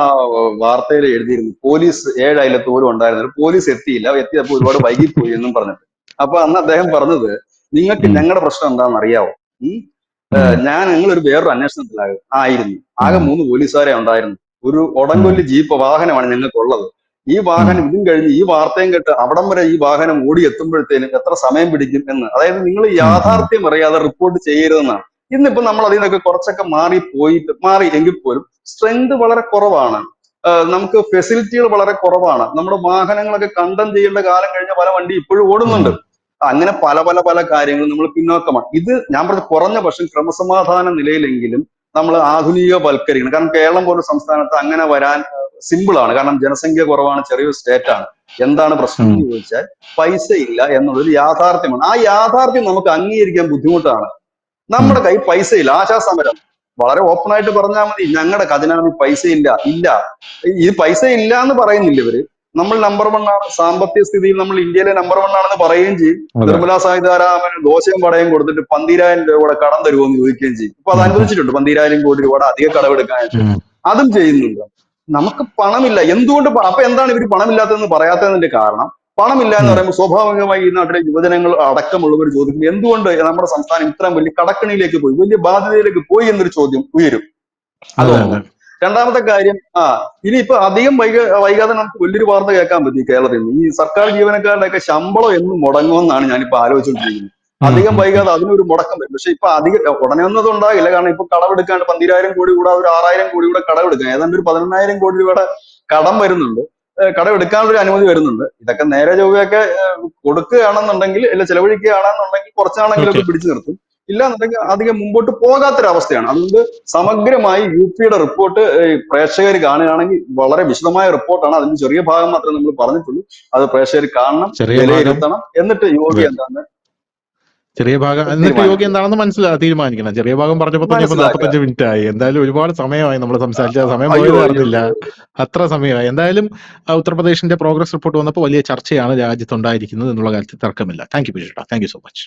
വാർത്തയിൽ എഴുതിയിരുന്നു, പോലീസ് 7 അയലത്ത് പോലും ഉണ്ടായിരുന്നില്ല, പോലീസ് എത്തിയില്ല, എത്തിയപ്പോ ഒരുപാട് വൈകിപ്പോയി എന്നും പറഞ്ഞിട്ട്. അപ്പൊ അന്ന് അദ്ദേഹം പറഞ്ഞത്, നിങ്ങൾക്ക് ഞങ്ങളുടെ പ്രശ്നം എന്താണെന്ന് അറിയാവോ? ഞങ്ങളൊരു വേറൊരു അന്വേഷണത്തിലായിരുന്നു, ആകെ 3 പോലീസുകാരെ ഉണ്ടായിരുന്നു, ഒരു ഒടങ്കൊല്ലി ജീപ്പ് വാഹനമാണ് ഞങ്ങൾക്കുള്ളത്. ഈ വാഹനം ഇതും കഴിഞ്ഞ് ഈ വാർത്തയും കേട്ട് അവിടം വരെ ഈ വാഹനം ഓടി എത്തുമ്പോഴത്തേനും എത്ര സമയം പിടിക്കും എന്ന്. അതായത് നിങ്ങൾ യാഥാർത്ഥ്യം അറിയാതെ റിപ്പോർട്ട് ചെയ്യരുതെന്നാണ്. ഇന്നിപ്പോ നമ്മൾ അതിൽ നിന്നൊക്കെ കുറച്ചൊക്കെ മാറി എങ്കിൽ പോലും സ്ട്രെങ്ത് വളരെ കുറവാണ്, നമുക്ക് ഫെസിലിറ്റികൾ വളരെ കുറവാണ്, നമ്മുടെ വാഹനങ്ങളൊക്കെ കണ്ടം ചെയ്യേണ്ട കാലം കഴിഞ്ഞ പല വണ്ടി ഇപ്പോഴും ഓടുന്നുണ്ട്. അങ്ങനെ പല പല പല കാര്യങ്ങളും നമ്മൾ പിന്നോക്കമാണ്. ഇത് ഞാൻ പറഞ്ഞ കുറഞ്ഞ പക്ഷം ക്രമസമാധാന നിലയിലെങ്കിലും നമ്മൾ ആധുനികവൽക്കരിക്കണം. കാരണം കേരളം പോലുള്ള സംസ്ഥാനത്ത് അങ്ങനെ വരാൻ സിമ്പിൾ ആണ്, കാരണം ജനസംഖ്യ കുറവാണ്, ചെറിയൊരു സ്റ്റേറ്റ് ആണ്. എന്താണ് പ്രശ്നം എന്ന് ചോദിച്ചാൽ പൈസ ഇല്ല എന്നുള്ളൊരു യാഥാർത്ഥ്യമാണ്. ആ യാഥാർത്ഥ്യം നമുക്ക് അംഗീകരിക്കാൻ ബുദ്ധിമുട്ടാണ്. നമ്മുടെ കൈ പൈസ ഇല്ല, ആശാസമരം വളരെ ഓപ്പൺ ആയിട്ട് പറഞ്ഞാൽ മതി, ഞങ്ങളുടെ ഖജനാവിൽ പൈസ ഇല്ല. ഈ പൈസ ഇല്ല എന്ന് പറയുന്നില്ല ഇവര്, നമ്മൾ നമ്പർ 1 ആണ്, സാമ്പത്തിക സ്ഥിതിയിൽ നമ്മൾ ഇന്ത്യയിലെ നമ്പർ 1 ആണെന്ന് പറയുകയും ചെയ്യും. നിർമ്മലാ സീതാരാമൻ ദോശയും വടയും കൊടുത്തിട്ട് 12,000 രൂപ കടം തരുമോ എന്ന് ചോദിക്കുകയും ചെയ്യും. ഇപ്പൊ അത് അനുവദിച്ചിട്ടുണ്ട്, 12,000 കോടി രൂപയുടെ അധിക കടമെടുക്കാനായിട്ട്. അതും ചെയ്യുന്നുണ്ട്. നമുക്ക് പണമില്ല. എന്തുകൊണ്ട്? അപ്പൊ എന്താണ് ഇവർ പണമില്ലാത്തതെന്ന് പറയാത്തതിന്റെ കാരണം? പണമില്ല എന്ന് പറയുമ്പോൾ സ്വാഭാവികമായി ഈ നാട്ടിലെ യുവജനങ്ങൾ അടക്കമുള്ളവർ ചോദിക്കും, എന്തുകൊണ്ട് നമ്മുടെ സംസ്ഥാനം ഇത്രയും വലിയ കടക്കണിയിലേക്ക് പോയി, വലിയ ബാധ്യതയിലേക്ക് പോയി എന്നൊരു ചോദ്യം ഉയരും. അതൊന്നും. രണ്ടാമത്തെ കാര്യം, ഇനിയിപ്പോ അധികം വൈകാതെ നമുക്ക് വലിയൊരു വാർത്ത കേൾക്കാൻ പറ്റി കേരളത്തിൽ നിന്ന്. ഈ സർക്കാർ ജീവനക്കാരുടെ ഒക്കെ ശമ്പളം എന്ന് മുടങ്ങുമെന്നാണ് ഞാനിപ്പോ ആലോചിച്ചുകൊണ്ടിരിക്കുന്നത്. അധികം വൈകാതെ അതിനൊരു മുടക്കം വരും. പക്ഷെ ഇപ്പൊ ഉടനെ ഒന്നും അത് ഉണ്ടാകില്ല. കാരണം ഇപ്പൊ കടമെടുക്കാണ്ട് 12,000 കോടി കൂടാതെ ഒരു 6,000 കോടി കൂടെ കടമെടുക്കാം. ഏതാണ്ട് ഒരു 18,000 കോടി രൂപയുടെ കടം വരുന്നുണ്ട്. കടമെടുക്കാനുള്ള ഒരു അനുമതി വരുന്നുണ്ട്. ഇതൊക്കെ നേരെ ചൊവ്വയൊക്കെ കൊടുക്കുകയാണെന്നുണ്ടെങ്കിൽ, അല്ല ചെലവഴിക്കുകയാണെന്നുണ്ടെങ്കിൽ കുറച്ചാണെങ്കിലൊക്കെ പിടിച്ചു നിർത്തും. ഇല്ലാന്നുണ്ടെങ്കിൽ അധികം മുമ്പോട്ട് പോകാത്തൊരവസ്ഥയാണ്. അതുകൊണ്ട് സമഗ്രമായി UP-യുടെ റിപ്പോർട്ട് പ്രേക്ഷകർ കാണുകയാണെങ്കിൽ വളരെ വിശദമായ റിപ്പോർട്ടാണ്. അതിന്റെ ചെറിയ ഭാഗം മാത്രമേ നമ്മൾ പറഞ്ഞിട്ടുള്ളൂ. അത് പ്രേക്ഷകർ കാണണം, വിലയിരുത്തണം. എന്നിട്ട് യോഗി എന്താന്ന് ചെറിയ ഭാഗം എന്നിട്ട് യോഗി എന്താണെന്ന് തീരുമാനിക്കണം. ചെറിയ ഭാഗം പറഞ്ഞപ്പോ 45 മിനിറ്റ് ആയി. എന്തായാലും ഒരുപാട് സമയമായി നമ്മൾ സംസാരിച്ച. സമയം പോയത് അറിഞ്ഞില്ല, അത്ര സമയമായി. എന്തായാലും ഉത്തർപ്രദേശിന്റെ പ്രോഗ്രസ് റിപ്പോർട്ട് വന്നപ്പോൾ വലിയ ചർച്ചയാണ് രാജ്യത്തുണ്ടായിരിക്കുന്നത് എന്നുള്ള കാര്യത്തിൽ തർക്കമില്ല. താങ്ക് യു ബിജുട്ടാ, താങ്ക് യു സോ മച്ച്.